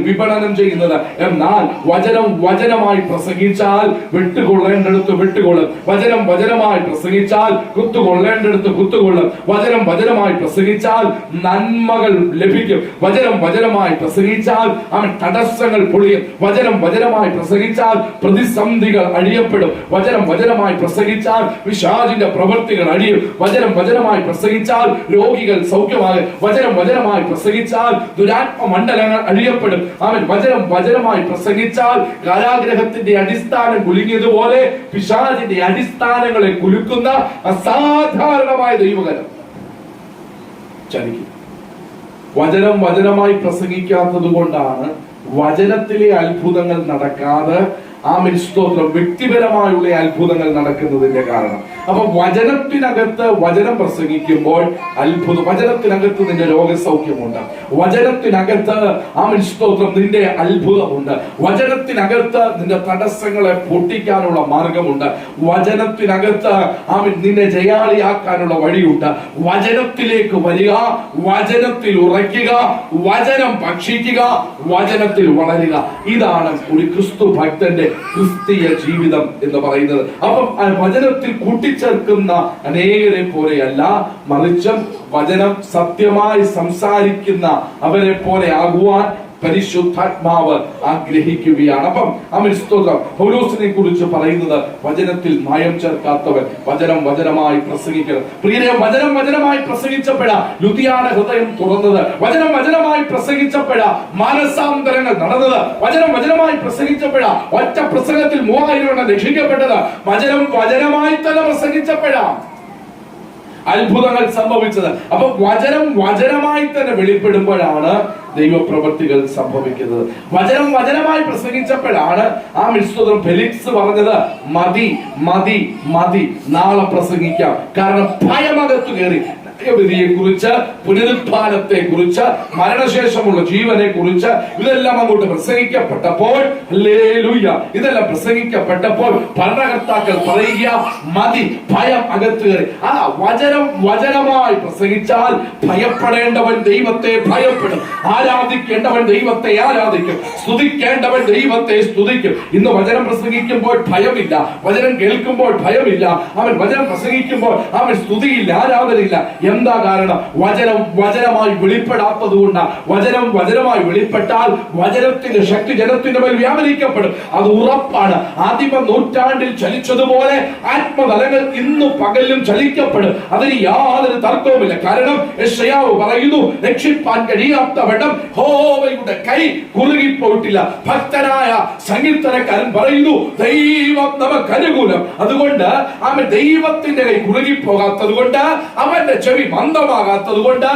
വിപണനം ചെയ്യുന്നത്. എന്നാൽ വചനം വചനമായി പ്രസംഗിച്ചാൽ വിട്ടുകൊള്ളേണ്ടടുത്ത് വിട്ടുകൊള്ളും, വചനം വചനമായി പ്രസംഗിച്ചാൽ കുത്തുകൊള്ളേണ്ടടുത്ത് കുത്തുകൊള്ളും, വചനം വചനമായി പ്രസംഗിച്ചാൽ നന്മകൾ ലഭിക്കും, വചനം വചനമായി പ്രസംഗിച്ചാൽ തടസ്സങ്ങൾ പൊളിയും, വചനം വചനമായി പ്രസംഗിച്ചാൽ പ്രതിസന്ധികൾ അഴിയപ്പെടും, വചനം വചനമായി പ്രസംഗിച്ചാൽ പിശാചിന്റെ പ്രവൃത്തികൾ അഴിയും, വചനം വചനമായി പ്രസംഗിച്ചാൽ രോഗികൾ സൗഖ്യമാകും, വചനം വചനമായി പ്രസംഗിച്ചാൽ ദുരാത്മ മണ്ഡലങ്ങൾ അഴിയപ്പെടും. വചനം വചനമായി പ്രസംഗിച്ചാൽ കാരാഗ്രഹത്തിന്റെ അടിസ്ഥാനം കുലുങ്ങിയതുപോലെ പിശാചിന്റെ അടിസ്ഥാനങ്ങളെ കുലുക്കുന്ന അസാധാരണമായ ദൈവകരം ചലിക്കും. വചനം വചനമായി പ്രസംഗിക്കാത്തത് കൊണ്ടാണ് വചനത്തിലെ അത്ഭുതങ്ങൾ നടക്കാതെ സ്തോത്രം വ്യക്തിപരമായുള്ള അത്ഭുതങ്ങൾ നടക്കുന്നതിന്റെ കാരണം. അപ്പൊ വചനത്തിനകത്ത് വചനം പ്രസംഗിക്കുമ്പോൾ അത്ഭുതം, വചനത്തിനകത്ത് നിന്റെ രോഗസൗഖ്യമുണ്ട്, വചനത്തിനകത്ത് സ്തോത്രം നിന്റെ അത്ഭുതമുണ്ട്, വചനത്തിനകത്ത് നിന്റെ തടസ്സങ്ങളെ പൊട്ടിക്കാനുള്ള മാർഗമുണ്ട്, വചനത്തിനകത്ത് നിന്നെ ജയാളിയാക്കാനുള്ള വഴിയുണ്ട്. വചനത്തിലേക്ക് വരിക, വചനത്തിൽ ഉറയ്ക്കുക, വചനം ഭക്ഷിക്കുക, വചനത്തിൽ വളരുക. ഇതാണ് ഒരു ക്രിസ്തു ഭക്തന്റെ ക്രിസ്തീയ ജീവിതം എന്ന് പറയുന്നത്. അപ്പം വചനത്തിൽ കൂട്ടിച്ചേർക്കുന്ന അനേകരെ പോലെയല്ല, മറിച്ച് വചനം സത്യമായി സംസാരിക്കുന്ന അവരെ പോലെ ആകുവാൻ പരിശുദ്ധാത്മാവ് ആഗ്രഹിക്കുകയാണ്. അപ്പം പൗലോസിനെ കുറിച്ച് പറയുന്നത് വചനത്തിൽ മായം ചേർക്കാത്തവൻ, വചനം വചനമായി പ്രസംഗിക്കണം. പ്രിയരെ, വചനം വചനമായി പ്രസംഗിച്ചപ്പോഴാ ലുദിയാന ഹൃദയം തുറന്നത്, വചനം വചനമായി പ്രസംഗിച്ചപ്പോഴാ മാനസാന്തരങ്ങൾ നടന്നത്, വചനം വചനമായി പ്രസംഗിച്ചപ്പോഴാ ഒറ്റ പ്രസംഗത്തിൽ 3000 രക്ഷിക്കപ്പെട്ടത്, വചനം വചനമായി തന്നെ പ്രസംഗിച്ചപ്പോഴാ അത്ഭുതങ്ങൾ സംഭവിച്ചത്. അപ്പൊ വചനം വചനമായി തന്നെ വെളിപ്പെടുമ്പോഴാണ് ദൈവപ്രവൃത്തികൾ സംഭവിക്കുന്നത്. വചനം വചനമായി പ്രസംഗിച്ചപ്പോഴാണ് ഫെലിക്സ് പറഞ്ഞത്, മതി മതി മതി, നാളെ പ്രസംഗിക്കാം. കാരണം ഭയമകത്തു കയറി. കുറിച്ച്, പുനരുത്ഥാനത്തെ കുറിച്ച്, മരണശേഷമുള്ള ജീവനെ കുറിച്ച് ഇതെല്ലാം അങ്ങോട്ട് പ്രസംഗിക്കപ്പെട്ടപ്പോൾ, ഹല്ലേലൂയ, ഇതെല്ലാം പ്രസംഗിക്കപ്പെട്ടപ്പോൾ ഭരണകർത്താക്കൾ പറയുക, മതി, ഭയം അകത്ത് കയറി. വചനം വചനമായി പ്രസംഗിച്ചാൽ ഭയപ്പെടേണ്ടവൻ ദൈവത്തെ ഭയപ്പെടും, ആരാധിക്കേണ്ടവൻ ദൈവത്തെ ആരാധിക്കും, സ്തുതിക്കേണ്ടവൻ ദൈവത്തെ സ്തുതിക്കും. ഇന്ന് വചനം പ്രസംഗിക്കുമ്പോൾ ഭയമില്ല, വചനം കേൾക്കുമ്പോൾ ഭയമില്ല, വചനം പ്രസംഗിക്കുമ്പോൾ സ്തുതിയില്ല, ആരാധനയില്ല. എന്താ കാരണം? വചനം വചനമായി വെളിപ്പെടാത്തത് കൊണ്ടാണ്. വചനം വചനമായി വെളിപ്പെട്ടാൽ വചനത്തിന്റെ ശക്തി ജനത്തിന്റെ മേൽ വ്യാപരിക്കപ്പെടും. അത് ഉറപ്പാണ്. ആദിമ നൂറ്റാണ്ടിൽ ചലിച്ചതുപോലെ ആത്മതലങ്ങൾ ഇന്ന് പകലിലും ചലിക്കപ്പെടും. അതിന് യാതൊരു തർക്കവുമില്ല. കാരണം യെശയ്യാവ് പറയുന്നു, രക്ഷിപ്പാൻ കഴിയാത്തവണ്ണം യഹോവയുടെ കൈ കുറുകിപ്പോയിട്ടില്ല. ഭക്തനായ സങ്കീർത്തനക്കാരൻ പറയുന്നു, ദൈവം നമുക്ക് അനുകൂലം. അതുകൊണ്ട് ദൈവത്തിന്റെ കൈ കുറുകിപ്പോകാത്തത് കൊണ്ട്, അവന്റെ ചെവി മന്ദമാകാത്തത് കൊണ്ട്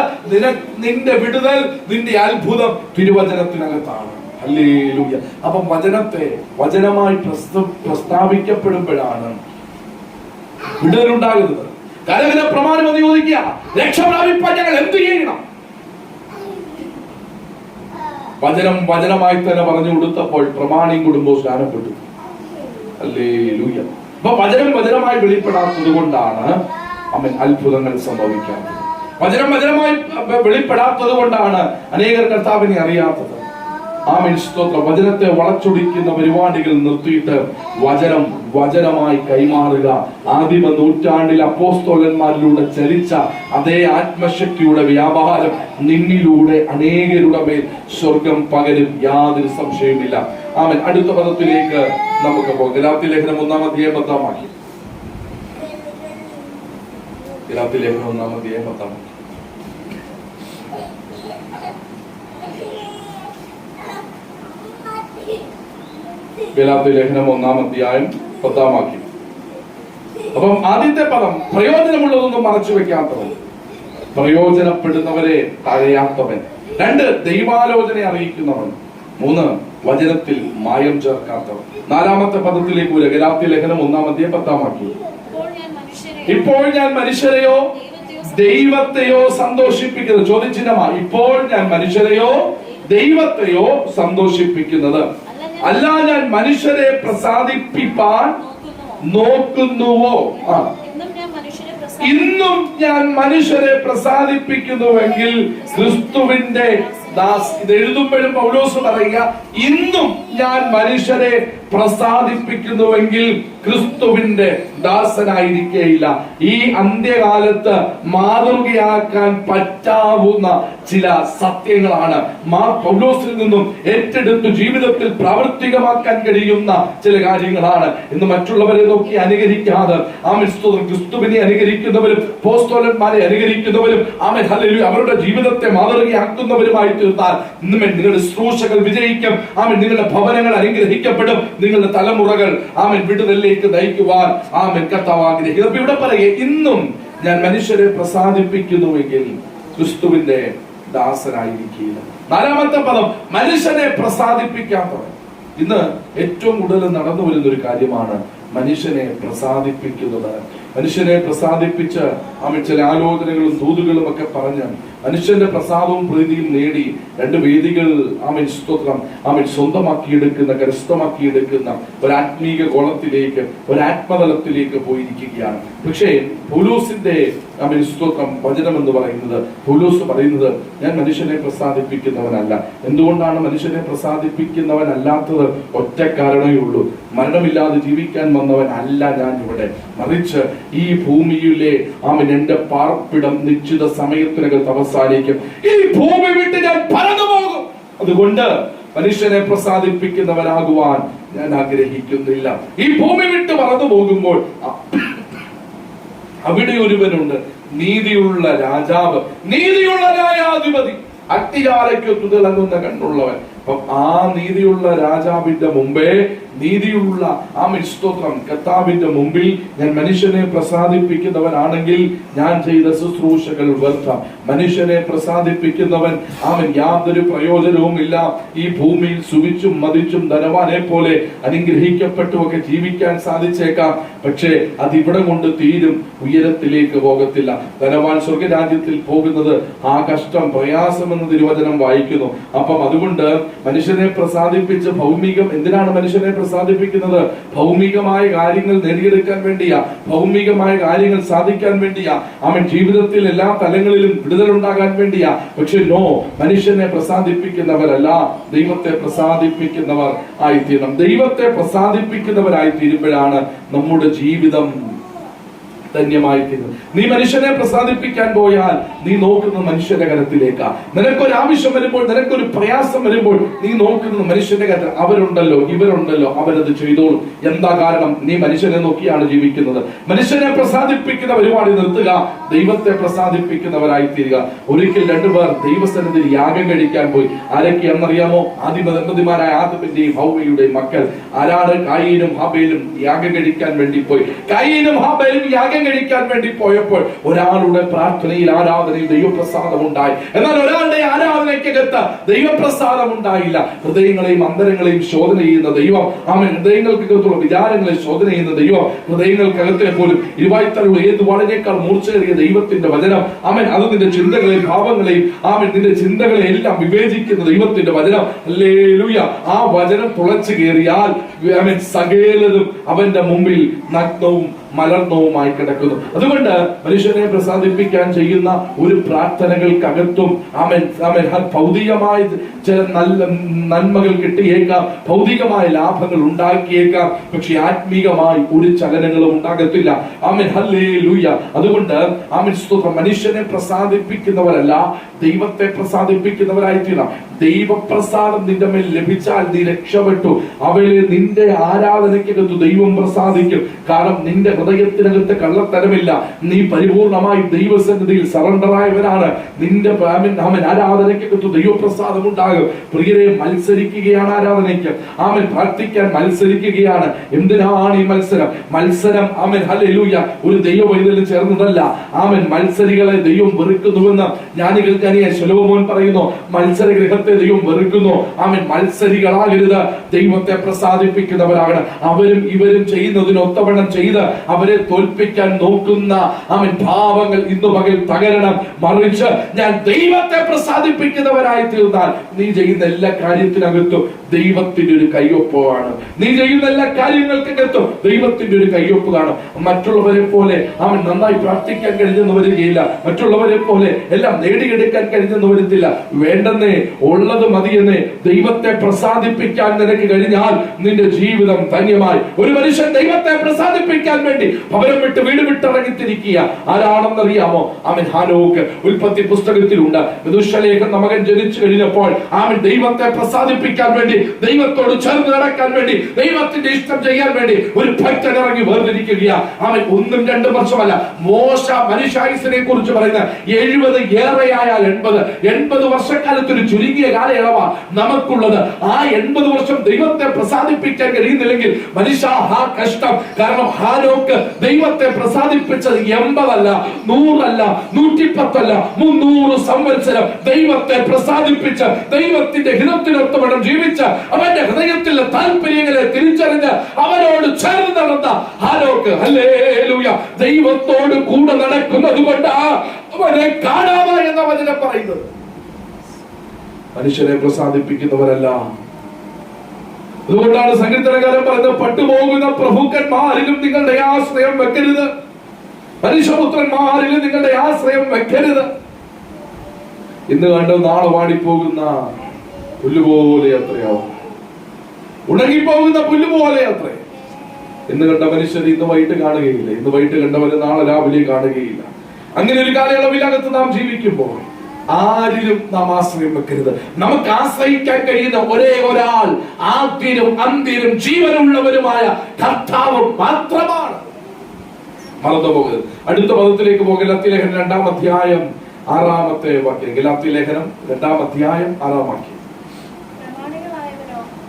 നിന്റെ വിടുതൽ, നിന്റെ അത്ഭുതം തിരുവചനത്തിനകത്താണ്. ഹല്ലേലൂയ. അപ്പം വചനത്തെ വചനമായി പ്രസ്താവിക്കപ്പെടുമ്പോഴാണ് വിടുതലുണ്ടാകുന്നത്. കരവിലെ പ്രമാണം ഒന്ന് ചോദിക്കുക, രക്ഷ പ്രാപിപ്പാൻ ഞങ്ങൾ എന്ത് ചെയ്യണം? വചനം വചനമായി തന്നെ പറഞ്ഞു കൊടുത്തപ്പോൾ പ്രമാണിയും കുടുംബവും സ്നാനപ്പെട്ടു. ഹല്ലേലൂയ. അപ്പൊ വചനം വചനമായി വെളിപ്പെടാത്തത് കൊണ്ടാണ് അത്ഭുതങ്ങൾ സംഭവിക്കാത്തത്. വചനമായി വെളിപ്പെടാത്തത് കൊണ്ടാണ് അനേകർ കർത്താവിനെ അറിയാത്തത്. ആമേൻ, സ്തോത്രം. വചനത്തെ വളച്ചൊടിക്കുന്ന പരിപാടികൾ നിർത്തിയിട്ട് വചനമായി കൈമാറുക. ആദിമ നൂറ്റാണ്ടിൽ അപ്പോസ്തലന്മാരിലൂടെ ചലിച്ച അതേ ആത്മശക്തിയുടെ വ്യാപാരം നിന്നിലൂടെ അനേകരുടെ മേൽ സ്വർഗം പകരും, യാതൊരു സംശയമില്ല. ആമേൻ. അടുത്ത പദത്തിലേക്ക് നമുക്ക് പോകാം. ഗലാത്യ ലേഖനം 1-ാം അധ്യായം 10-ാം വാക്യം. ഗലാത്യ ലേഖനം 1-ാം അധ്യായം 10-ാം വാക്യം. ഗലാത്യ ലേഖനം 1-ാം അധ്യായം 10-ാം വാക്യം. അപ്പം ആദ്യത്തെ പദം പ്രയോജനമുള്ളതൊന്നും മറച്ചു വെക്കാത്തവൻ, പ്രയോജനപ്പെടുന്നവരെ തഴയാത്തവൻ. 2 ദൈവാലോചന അറിയിക്കുന്നവൻ. 3 വചനത്തിൽ മായം ചേർക്കാത്തവൻ. 4-ാമത്തെ പദത്തിലേക്ക് വരിക. ഗലാത്യ ലേഖനം 1-ാം അധ്യായം 10-ാം വാക്യം. ഇപ്പോൾ ഞാൻ മനുഷ്യരെയോ ദൈവത്തെയോ സന്തോഷിപ്പിക്കുന്നത്. ചോദ്യചിഹ്നമാ. ഇപ്പോൾ ഞാൻ മനുഷ്യരെയോ ദൈവത്തെയോ സന്തോഷിപ്പിക്കുന്നത് അല്ല, ഞാൻ മനുഷ്യരെ പ്രസാദിപ്പിപ്പാൻ നോക്കുന്നുവോ? ഇന്നും ഞാൻ മനുഷ്യരെ പ്രസാദിപ്പിക്കുന്നുവെങ്കിൽ ക്രിസ്തുവിന്റെ ദാസ്. ഇത് എഴുതുമ്പോഴും പൗലോസ് പറയുക, ഇന്നും ഞാൻ മനുഷ്യരെ പ്രസാദിപ്പിക്കുന്നുവെങ്കിൽ ക്രിസ്തുവിന്റെ ദാസനായിരിക്കേയില്ല. ഈ അന്ത്യകാലത്ത് മാതൃകയാക്കാൻ പറ്റാവുന്ന ചില സത്യങ്ങളാണ് പൗലോസിൽ നിന്നും ഏറ്റെടുത്ത് ജീവിതത്തിൽ പ്രാവർത്തികമാക്കാൻ കഴിയുന്ന ചില കാര്യങ്ങളാണ്. ഇന്ന് മറ്റുള്ളവരെ നോക്കി അനുകരിക്കാതെ ക്രിസ്തുവിനെ അനുകരിക്കുന്നവരും അപ്പോസ്തലന്മാരെ അനുകരിക്കുന്നവരും അവരുടെ ജീവിതത്തെ മാതൃകയാക്കുന്നവരുമായി തീർത്താൽ നിങ്ങളുടെ ശുശ്രൂഷകൾ വിജയിക്കും. നിങ്ങളുടെ ഭവനങ്ങൾ അനുഗ്രഹിക്കപ്പെടും. നിങ്ങളുടെ തലമുറകൾ വിടുതലിലേക്ക് നയിക്കുവാൻ കർത്താവ് ആഗ്രഹിക്കും. ഇവിടെ പറയുക, ഇന്നും ഞാൻ മനുഷ്യരെ പ്രസാദിപ്പിക്കുന്നുവെങ്കിൽ ക്രിസ്തുവിന്റെ ദാസനായിരിക്കില്ല. 4-ാമത്തെ പദം മനുഷ്യനെ പ്രസാദിപ്പിക്കാത്തവൻ. ഇന്ന് ഏറ്റവും കൂടുതൽ നടന്നു വരുന്ന ഒരു കാര്യമാണ് മനുഷ്യനെ പ്രസാദിപ്പിക്കുന്നത്. മനുഷ്യനെ പ്രസാദിപ്പിച്ച് ചില ആലോചനകളും ദൂതുകളും ഒക്കെ പറഞ്ഞ് മനുഷ്യന്റെ പ്രസാദവും പ്രീതിയും നേടി 2 വേദികൾ സ്തോത്രം സ്വന്തമാക്കിയെടുക്കുന്ന, കരസ്ഥമാക്കിയെടുക്കുന്ന ഒരാത്മീക ഗോളത്തിലേക്ക്, ഒരാത്മതലത്തിലേക്ക് പോയിരിക്കുകയാണ്. പക്ഷേ പൗലോസിന്റെ സ്തോത്രം വചനം എന്ന് പറയുന്നത്, പൗലോസ് പറയുന്നത്, ഞാൻ മനുഷ്യനെ പ്രസാദിപ്പിക്കുന്നവനല്ല. എന്തുകൊണ്ടാണ് മനുഷ്യനെ പ്രസാദിപ്പിക്കുന്നവനല്ലാത്തത്? ഒറ്റ കാരണമേ ഉള്ളൂ. മരണമില്ലാതെ ജീവിക്കാൻ വന്നവൻ അല്ല ഞാൻ ഇവിടെ. മറിച്ച് ഈ ഭൂമിയിലെ എന്റെ പാർപ്പിടം നിശ്ചിത സമയത്തിനകത്ത് അവസാനിക്കും. ഈ ഭൂമി വിട്ട് ഞാൻ പറന്നു പോകും. അതുകൊണ്ട് മനുഷ്യനെ പ്രസാദിപ്പിക്കുന്നവനാകുവാൻ ഞാൻ ആഗ്രഹിക്കുന്നില്ല. ഈ ഭൂമി വിട്ട് പറന്നു പോകുമ്പോൾ അവിടെ ഒരുവനുണ്ട്, നീതിയുള്ള രാജാവ്, നീതിയുള്ള ന്യായാധിപതി, അഗ്നിജാലയ്ക്കൊത്തു തിളങ്ങുന്ന കണ്ണുള്ളവൻ. അപ്പം ആ നീതിയുള്ള രാജാവിന്റെ മുമ്പേ, നീതിയുള്ള സ്തോത്രം കർത്താവിന്റെ മുമ്പിൽ ഞാൻ മനുഷ്യനെ പ്രസാദിപ്പിക്കുന്നവനാണെങ്കിൽ ഞാൻ ചെയ്ത ശുശ്രൂഷകൾ വ്യർത്ഥ. മനുഷ്യനെ പ്രസാദിപ്പിക്കുന്നവൻ യാതൊരു പ്രയോജനവും ഇല്ല. ഈ ഭൂമിയിൽ സുവിച്ചും മതിച്ചും ധനവാനെ പോലെ അനുഗ്രഹിക്കപ്പെട്ടുമൊക്കെ ജീവിക്കാൻ സാധിച്ചേക്കാം. പക്ഷേ അതിവിടെ കൊണ്ട് തീരും, ഉയരത്തിലേക്ക് പോകത്തില്ല. ധനവാൻ സ്വർഗരാജ്യത്തിൽ പോകുന്നത് ആ കഷ്ടം, പ്രയാസം എന്ന് തിരുവചനം വായിക്കുന്നു. അപ്പം അതുകൊണ്ട് മനുഷ്യനെ പ്രസാദിപ്പിച്ച് എന്തിനാണ് മനുഷ്യനെ പ്രസാദിപ്പിക്കുന്നത്? ഭൗമികമായ കാര്യങ്ങൾ നേടിയെടുക്കാൻ വേണ്ടിയാ, ഭൗമികമായ കാര്യങ്ങൾ സാധിക്കാൻ വേണ്ടിയാ, ജീവിതത്തിൽ എല്ലാ തലങ്ങളിലും വിടുതലുണ്ടാകാൻ വേണ്ടിയാ. പക്ഷെ മനുഷ്യനെ പ്രസാദിപ്പിക്കുന്നവരല്ല, ദൈവത്തെ പ്രസാദിപ്പിക്കുന്നവർ ആയിത്തീരണം. ദൈവത്തെ പ്രസാദിപ്പിക്കുന്നവരായി തീരുമ്പോഴാണ് നമ്മുടെ ജീവിതം ധന്യമായി തീരുന്നത്. നീ മനുഷ്യനെ പ്രസാദിപ്പിക്കാൻ പോയാൽ നീ നോക്കുന്നത് മനുഷ്യന്റെ കരത്തിലേക്കാ. നിനക്കൊരു ആവശ്യം വരുമ്പോൾ, നിനക്കൊരു പ്രയാസം വരുമ്പോൾ നീ നോക്കുന്നത് മനുഷ്യന്റെ കരത്തിൽ. അവരുണ്ടല്ലോ, ഇവരുണ്ടല്ലോ, അവരത് ചെയ്തോളും. എന്താ കാരണം? നീ മനുഷ്യനെ നോക്കിയാണ് ജീവിക്കുന്നത്. മനുഷ്യനെ പ്രസാദിപ്പിക്കുന്ന പരിപാടി നിർത്തുക, ദൈവത്തെ പ്രസാദിപ്പിക്കുന്നവരായി തീരുക. ഒരിക്കൽ 2 പേർ ദൈവസന്നിധിയിൽ യാഗം കഴിക്കാൻ പോയി. ആരൊക്കെയാണെന്നറിയാമോ? ആദിമ ദമ്പതിമാരായ ആദമിന്റെയും ഹവ്വയുടെയും മക്കൾ. ആരാണ്? കായീനും ഹാബേലും യാഗം കഴിക്കാൻ വേണ്ടി പോയി. കായീനും ഹാബേലും യാഗം കഴിക്കാൻ വേണ്ടി പോയപ്പോൾ ഒരാളുടെ പ്രാർത്ഥനയിൽ, ആരാധനയിൽ ദൈവപ്രസാദം ഉണ്ടായി. എന്നാൽ ഒരാളുടെ ആരാധനയ്ക്കകത്ത് ദൈവപ്രസാദം ഉണ്ടായില്ല. ഹൃദയങ്ങളെയും അന്തരങ്ങളെയും ശോധന ചെയ്യുന്ന ദൈവം, ഹൃദയങ്ങൾക്കകത്തുള്ള വിചാരങ്ങളെ ശോധന ചെയ്യുന്ന ദൈവം, ഹൃദയങ്ങൾക്കകത്തെ പോലും ഇരുവായ്ത്തലുള്ള ഏത് വളരെക്കാൾ മൂർച്ചയേറിയ ദൈവത്തിന്റെ വചനം, അത് നിന്റെ ചിന്തകളെയും ഭാവങ്ങളെയും നിന്റെ ചിന്തകളെ എല്ലാം വിവേചിക്കുന്ന ദൈവത്തിന്റെ വചനം. ഹല്ലേലൂയ. ആ വചനം തുളച്ചു കയറിയാൽ സകലതും അവന്റെ മുമ്പിൽ നഗ്നവും മലർന്നവുമായി കിടക്കുന്നു. അതുകൊണ്ട് മനുഷ്യനെ പ്രസാദിപ്പിക്കാൻ ചെയ്യുന്ന ഒരു പ്രാർത്ഥനകൾക്കകത്തും ഭൗതികമായ ചില നല്ല നന്മകൾ കിട്ടിയേക്കാം, ഭൗതികമായ ലാഭങ്ങൾ ഉണ്ടാക്കിയേക്കാം, പക്ഷെ ആത്മീകമായി ഒരു ചലനങ്ങളും ഉണ്ടാകത്തില്ല. ആമേൻ, ഹല്ലേലൂയ. അതുകൊണ്ട് ആമേൻ, സ്തോത്രം. മനുഷ്യനെ പ്രസാദിപ്പിക്കുന്നവരല്ല, ദൈവത്തെ പ്രസാദിപ്പിക്കുന്നവരായി തീരാം. ദൈവപ്രസാദം നിന്റെ മേൽ ലഭിച്ചാൽ നീ രക്ഷപ്പെട്ടു. അവയെ നിന്റെ ആരാധനയ്ക്കകത്ത് ദൈവം പ്രസാദിക്കും. കാരണം നിന്റെ ഹൃദയത്തിനകത്ത് കള്ളത്തരമില്ല. നീ പരിപൂർണമായി ദൈവസന്നിധിയിൽ സറണ്ടറായവനാണ്. നിന്റെ ആരാധനയ്ക്കകത്ത് ദൈവപ്രസാദം ഉണ്ടാകും. പ്രിയരെ, മത്സരിക്കുകയാണ് ആരാധനയ്ക്ക്. ആമൻ പ്രാർത്ഥിക്കാൻ മത്സരിക്കുകയാണ്. എന്തിനാണ് ഈ മത്സരം? മത്സരം ആമൻ ഹല്ലേലൂയ ഒരു ദൈവവൈതലിന് ചേർന്നതല്ല. ആമൻ മത്സരികളെ ദൈവം വെറുക്കുന്നുവെന്ന് ജ്ഞാനികൾക്കറിയാൻ ശലോമോൻ പറയുന്നു. മത്സരഗൃഹത്തെ ദൈവം വെറുക്കുന്നു. ആമൻ മത്സരികളാകരുത്, ദൈവത്തെ പ്രസാദിപ്പിക്കുന്നവരാകണം. അവരും ഇവരും ചെയ്യുന്നതിനൊത്തവണ്ണം ചെയ്ത് അവരെ തോൽപ്പിക്കാൻ നോക്കുന്ന ആമൻ ഭാവങ്ങൾ ഇന്നു പകൽ തകരണം. മറിച്ച് ഞാൻ ദൈവത്തെ പ്രസാദിപ്പിക്കുന്നവരായി തീർന്നാൽ നീ ചെയ്യുന്ന എല്ലാ കാര്യത്തിനകത്തും ദൈവത്തിന്റെ ഒരു കയ്യൊപ്പാണ്. നീ ചെയ്യുന്ന എല്ലാ കാര്യങ്ങൾക്കകത്തും ദൈവത്തിന്റെ ഒരു കയ്യൊപ്പ് കാണും. മറ്റുള്ളവരെ പോലെ അവൻ നന്നായി പ്രാർത്ഥിക്കാൻ കഴിഞ്ഞെന്ന് വരികയില്ല. മറ്റുള്ളവരെ പോലെ എല്ലാം നേടിയെടുക്കാൻ കഴിഞ്ഞെന്ന് വരത്തില്ല. വേണ്ടെന്നേ, ഉള്ളത് മതിയെന്നേ. ദൈവത്തെ പ്രസാദിപ്പിക്കാൻ നിനക്ക് കഴിഞ്ഞാൽ നിന്റെ ജീവിതം ധന്യമായി. ഒരു മനുഷ്യൻ ദൈവത്തെ പ്രസാദിപ്പിക്കാൻ വേണ്ടി ഭവനം വിട്ട് വീട് വിട്ടിറങ്ങിത്തിരിക്കുക. ആരാണെന്നറിയാമോ? അവൻ ഹാനോക്ക്. ഉൽപ്പത്തി പുസ്തകത്തിലുണ്ട്. മെഥൂശലേഹ് മകൻ ജനിച്ചു കഴിഞ്ഞപ്പോൾ അവൻ ദൈവത്തെ പ്രസാദിപ്പിക്കാൻ വേണ്ടി, ദൈവത്തോട് ചേർന്ന് നടക്കാൻ വേണ്ടി, ദൈവത്തിന്റെ ഇഷ്ടം ചെയ്യാൻ വേണ്ടി ഒരു ഭക്തൻ ഇറങ്ങി വേർതിരിക്കുക. അവൻ 1-2 വർഷമല്ല. മോശ മനുഷ്യായുസിനെ കുറിച്ച് പറയുന്ന 70 ഏറെയായാൽ 80 വർഷക്കാലത്തൊരു ചുരുങ്ങിയ കാലയളവാ നമുക്കുള്ളത്. ആ 80 വർഷം ദൈവത്തെ പ്രസാദിപ്പിക്കാൻ കഴിയുന്നില്ലെങ്കിൽ മനുഷ്യ കഷ്ടം. കാരണം ഹാനോക്ക് ദൈവത്തെ പ്രസാദിപ്പിച്ചത് 80 അല്ല, 100 അല്ല, 110 അല്ല, 300 സംവത്സരം ദൈവത്തെ പ്രസാദിപ്പിച്ച് ദൈവത്തിന്റെ ഹിതത്തിനൊത്തവണ്ണം ജീവിച്ച അവന്റെ ഹൃദയത്തിലെ താല്പര്യങ്ങളെ തിരിച്ചറിഞ്ഞ് അവനോട് ചേർന്ന് നടന്ന ഹാനോക്ക് ഹല്ലേലൂയ ദൈവത്തോട് കൂടെ നടക്കുന്നത് കൊണ്ട് അവനെ കാണാമോ എന്ന വചനം പറയുന്നത്. മനുഷ്യരെ പ്രസാദിപ്പിക്കുന്നവരല്ല. അതുകൊണ്ടാണ് സങ്കീർത്തനകാരൻ പറയുന്നത്, പട്ടുപോകുന്ന പ്രഭുക്കന്മാരിലും നിങ്ങളുടെ ആശ്രയം വെക്കരുത്, മനുഷ്യപുത്രന്മാരിലും നിങ്ങളുടെ ആശ്രയം വെക്കരുത്. ഇന്ന് കണ്ട് നാളെ വാടിപ്പോകുന്ന പുല്ലുപോലെ അത്രയാവും, ഉണങ്ങിപ്പോകുന്ന പുല്ലുപോലെ അത്രേ. ഇന്ന് കണ്ട മനുഷ്യർ ഇന്ന് വൈകിട്ട് കാണുകയില്ല, ഇന്ന് വൈകിട്ട് കണ്ടവര് നാളെ രാവിലെ കാണുകയില്ല. അങ്ങനെ ഒരു കാലയളവിനകത്ത് നാം ജീവിക്കുമ്പോൾ ആരിലും നാം ആശ്രയം വെക്കരുത്. നമുക്ക് ആശ്രയിക്കാൻ കഴിയുന്ന ഒരേ ഒരാൾ ആദ്യനും അന്ത്യനും ജീവനുള്ളവരുമായ കർത്താവ് മാത്രമാണ്. മറന്നു പോകരുത്. അടുത്ത പദത്തിലേക്ക് പോകുക. ഗലാത്യ ലേഖനം 2-ാം അധ്യായം 6-ാമത്തെ വാക്യം. ഗലാത്യ ലേഖനം 2-ാം അധ്യായം 6-ാം വാക്യം.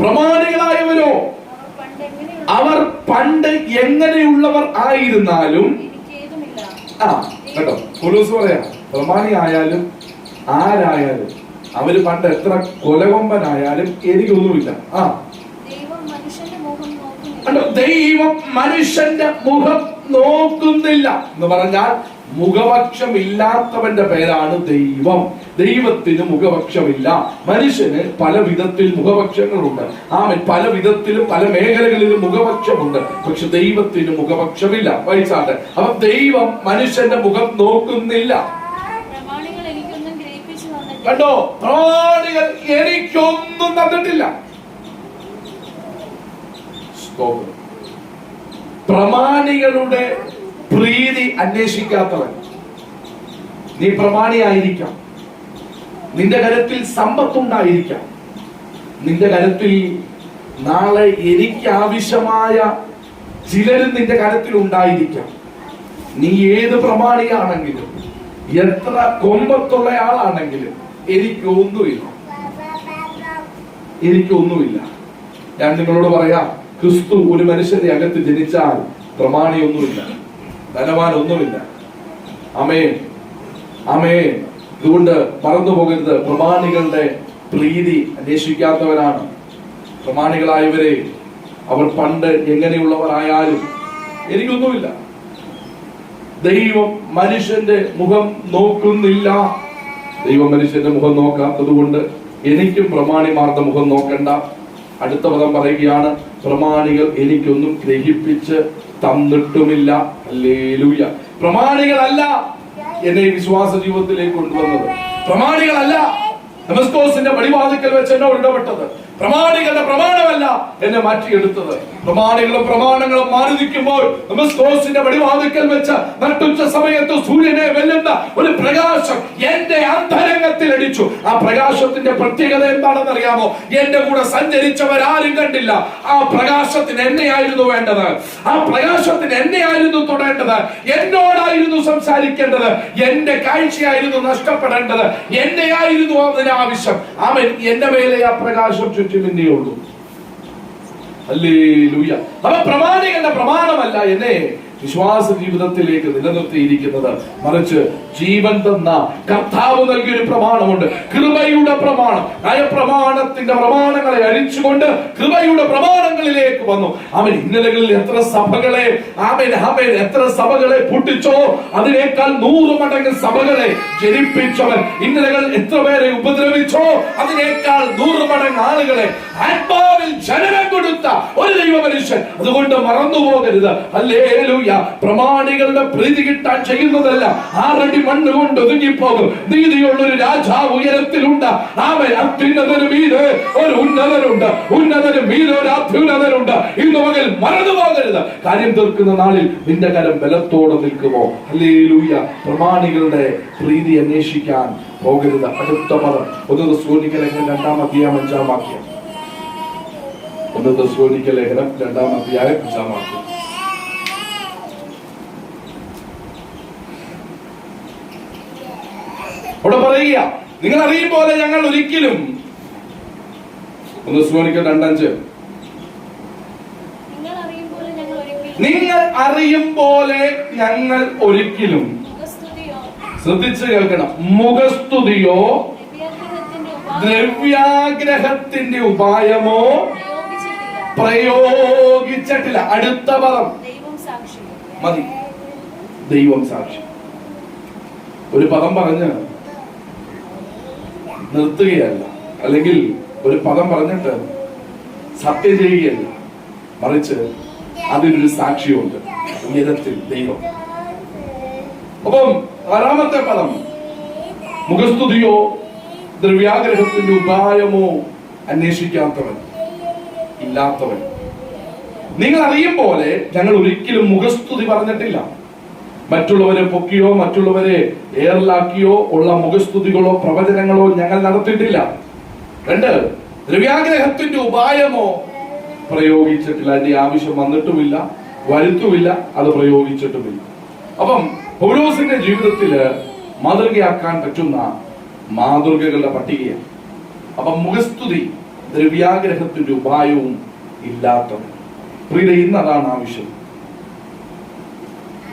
പ്രമാണികളായവരോ അവർ പണ്ട് എങ്ങനെയുള്ളവർ ആയിരുന്നാലും, കേട്ടോ പൗലോസ് പറയാ, പ്രമാണിയായാലും ആരായാലും അവര് പണ്ട് എത്ര കൊലകൊമ്പനായാലും എനിക്കൊന്നുമില്ല. ദൈവം മനുഷ്യന്റെ മുഖം നോക്കുന്നില്ല എന്ന് പറഞ്ഞാൽ മുഖപക്ഷം ഇല്ലാത്തവന്റെ പേരാണ് ദൈവം. ദൈവത്തിന് മുഖപക്ഷമില്ല. മനുഷ്യന് പല വിധത്തിൽ മുഖപക്ഷങ്ങളുണ്ട്. പല വിധത്തിലും പല മേഖലകളിലും മുഖപക്ഷമുണ്ട്. പക്ഷെ ദൈവത്തിന് മുഖപക്ഷമില്ല. വായിച്ചാട്ടെ. അപ്പൊ ദൈവം മനുഷ്യന്റെ മുഖം നോക്കുന്നില്ല. കണ്ടോ, പ്രമാണികൾ എനിക്കൊന്നും തന്നിട്ടില്ല. പ്രമാണികളുടെ പ്രീതി അന്വേഷിക്കാത്തവൻ. നീ പ്രമാണിയായിരിക്കാം, നിന്റെ കരത്തിൽ സമ്പത്തുണ്ടായിരിക്കാം, നിന്റെ കരത്തിൽ നാളെ എനിക്ക് ആവശ്യമായ ചിലരും നിന്റെ കരത്തിൽ ഉണ്ടായിരിക്കാം. നീ ഏത് പ്രമാണിയാണെങ്കിലും, എത്ര കൊമ്പത്തുള്ള ആളാണെങ്കിലും എനിക്കൊന്നുമില്ല. ഞാൻ നിങ്ങളോട് പറയാം, ക്രിസ്തു ഒരു മനുഷ്യന്റെ അകത്ത് ജനിച്ചാൽ പ്രമാണിയൊന്നുമില്ല, ധനവാനൊന്നുമില്ല. ആമേൻ, ആമേൻ. അതുകൊണ്ട് മറന്നു പോകരുത്, പ്രമാണികളുടെ പ്രീതി അന്വേഷിക്കാത്തവരാണ് പ്രമാണികളായവരെ. അവർ പണ്ട് എങ്ങനെയുള്ളവരായാലും എനിക്കൊന്നുമില്ല. ദൈവം മനുഷ്യന്റെ മുഖം നോക്കുന്നില്ല. ദൈവം മനുഷ്യന്റെ മുഖം നോക്കാത്തത് കൊണ്ട് എനിക്കും പ്രമാണിമാരുടെ മുഖം നോക്കണ്ട. അടുത്ത പദം പറയുകയാണ്, പ്രമാണികൾ എനിക്കൊന്നും ഗ്രഹിപ്പിച്ച് തന്നിട്ടുമില്ല. ഹല്ലേലൂയ. പ്രമാണികളല്ല എന്നെ വിശ്വാസ ജീവിതത്തിലേക്ക് കൊണ്ടുവന്നത്. പ്രമാണികളല്ല ദമസ്കോസിന്റെ പടിവാതിക്കൽ വെച്ച് എന്നോട് ഇടപെട്ടത്. പ്രമാണികളുടെ പ്രമാണമല്ല എന്നെ മാറ്റിയെടുത്തത്. പ്രമാണികളും പ്രമാണങ്ങളും മാറി നിൽക്കുമ്പോൾ ദമസ്കോസിന്റെ പടിവാതിക്കൽ വെച്ച് നട്ടുച്ച സമയത്ത് സൂര്യനെ വെല്ലുന്ന ഒരു പ്രകാശം എന്റെ അന്തരംഗത്തിൽ അടിച്ചു. ആ പ്രകാശത്തിന്റെ പ്രത്യേകത എന്താണെന്ന് അറിയാമോ? എന്റെ കൂടെ സഞ്ചരിച്ചവരാരും കണ്ടില്ല. ആ പ്രകാശത്തിന് എന്നെയായിരുന്നു വേണ്ടത്. ആ പ്രകാശത്തിന് എന്നെയായിരുന്നു തൊടേണ്ടത്. എന്നോടായിരുന്നു സംസാരിക്കേണ്ടത്. എന്റെ കാഴ്ചയായിരുന്നു നഷ്ടപ്പെടേണ്ടത്. എന്നെയായിരുന്നു അതിന് ആവശ്യം. അവൻ എന്റെ മേലെ ആ പ്രകാശം ചുറ്റുമിന്നേ ഉള്ളൂ. ഹല്ലേലൂയ. അവ പ്രമാണികളുടെ പ്രമാണമല്ല എന്നെ വിശ്വാസ ജീവിതത്തിലേക്ക് നിലനിർത്തിയിരിക്കുന്നത്, മറിച്ച് ജീവൻ തന്ന കർത്താവ് നൽകിയൊരു പ്രമാണമുണ്ട്. കൃപയുടെ പ്രമാണം. പ്രമാണത്തിന്റെ പ്രമാണങ്ങളെ അഴിച്ചുകൊണ്ട് കൃപയുടെ പ്രമാണങ്ങളിലേക്ക് വന്നു. അവൻ ഇന്നലകളിൽ എത്ര സഭകളെ എത്ര സഭകളെ പൊട്ടിച്ചോ അതിനേക്കാൾ 100 മടങ്ങ് സഭകളെ ജനിപ്പിച്ചവൻ. ഇന്നലകൾ എത്ര പേരെ ഉപദ്രവിച്ചോ അതിനേക്കാൾ 100 മടങ്ങ് ആളുകളെ ആത്മാവിൽ ജനനം കൊടുത്ത ഒരു ദൈവമനുഷ്യൻ. അതുകൊണ്ട് മറന്നു പോകരുത്. ഹല്ലേലൂയ. പ്രമാണികളുടെ പ്രീതി കിട്ടാൻ ചെയ്യുന്നതല്ല. 6 അടി മണ്ണ് കൊണ്ട് ഒതുങ്ങിപ്പോകും. നീതിയുള്ള ഒരു രാജാവ് ഉയരത്തിലുണ്ട്. അവൻ അത്യുന്നതന് മീതെ ഒരു ഉന്നതനുണ്ട്. ഉന്നതന് മീതെ ഒരു അത്യുന്നതനുണ്ട്. ഇന്ന് മകൻ മറന്നു പോകരുത്. കാര്യം തീർക്കുന്ന നാളിൽ നിന്റെ കരം ബലത്തോടെ നിൽക്കുമോ? ഹല്ലേലൂയ. പ്രമാണികളുടെ പ്രീതി അന്വേഷിക്കാൻ പോകരുത്. അടുത്ത പദം 1 തെസ്സലോനിക്ക ലേഖനം 2-ാം അധ്യായം 5-ാം വാക്യം. 1 തെസ്സലോനിക്ക ലേഖനം 2-ാം അധ്യായം 5-ാം വാക്യം. അവിടെ പറയുക, നിങ്ങൾ അറിയും പോലെ ഞങ്ങൾ ഒരിക്കലും 1 തെസ്സലോനിക്ക 2:5 നിങ്ങൾ അറിയും പോലെ ഞങ്ങൾ ഒരിക്കലും, ശ്രദ്ധിച്ച് കേൾക്കണം, മുഖസ്തുതിയോ ദ്രവ്യാഗ്രഹത്തിന്റെ ഉപായമോ പ്രയോഗിച്ചിട്ടില്ല. അടുത്ത പദം മതി, ദൈവം സാക്ഷി. ഒരു പദം പറഞ്ഞ് നിർത്തുകയല്ല, അല്ലെങ്കിൽ ഒരു പദം പറഞ്ഞിട്ട് സത്യം ചെയ്യുകയല്ല, മറിച്ച് അതിനൊരു സാക്ഷിയുണ്ട്, ഉയരത്തിൽ ദൈവം. അപ്പം 6-ാമത്തെ പദം, മുഖസ്തുതിയോ ദ്രവ്യാഗ്രഹത്തിന്റെ ഉപായമോ അന്വേഷിക്കാത്തവൻ, ഇല്ലാത്തവൻ. നിങ്ങൾ അറിയും പോലെ ഞങ്ങൾ ഒരിക്കലും മുഖസ്തുതി പറഞ്ഞിട്ടില്ല. മറ്റുള്ളവരെ പൊക്കിയോ മറ്റുള്ളവരെ ഏറലാക്കിയോ ഉള്ള മുഖസ്തുതികളോ പ്രവചനങ്ങളോ ഞങ്ങൾ നടത്തിയിട്ടില്ല. 2, ദ്രവ്യാഗ്രഹത്തിന്റെ ഉപായമോ പ്രയോഗിച്ചിട്ടില്ല. അതിന്റെ ആവശ്യം വന്നിട്ടുമില്ല, വരുത്തുമില്ല, അത് പ്രയോഗിച്ചിട്ടുമില്ല. അപ്പം പൗലോസിന്റെ ജീവിതത്തില് മാതൃകയാക്കാൻ പറ്റുന്ന മാതൃകകളുടെ പട്ടികയാണ്. അപ്പം മുഖസ്തുതി ദ്രവ്യാഗ്രഹത്തിന്റെ ഉപായവും ഇല്ലാത്തവൻ. പ്രിയ, ഇന്ന് അതാണ് ആവശ്യം.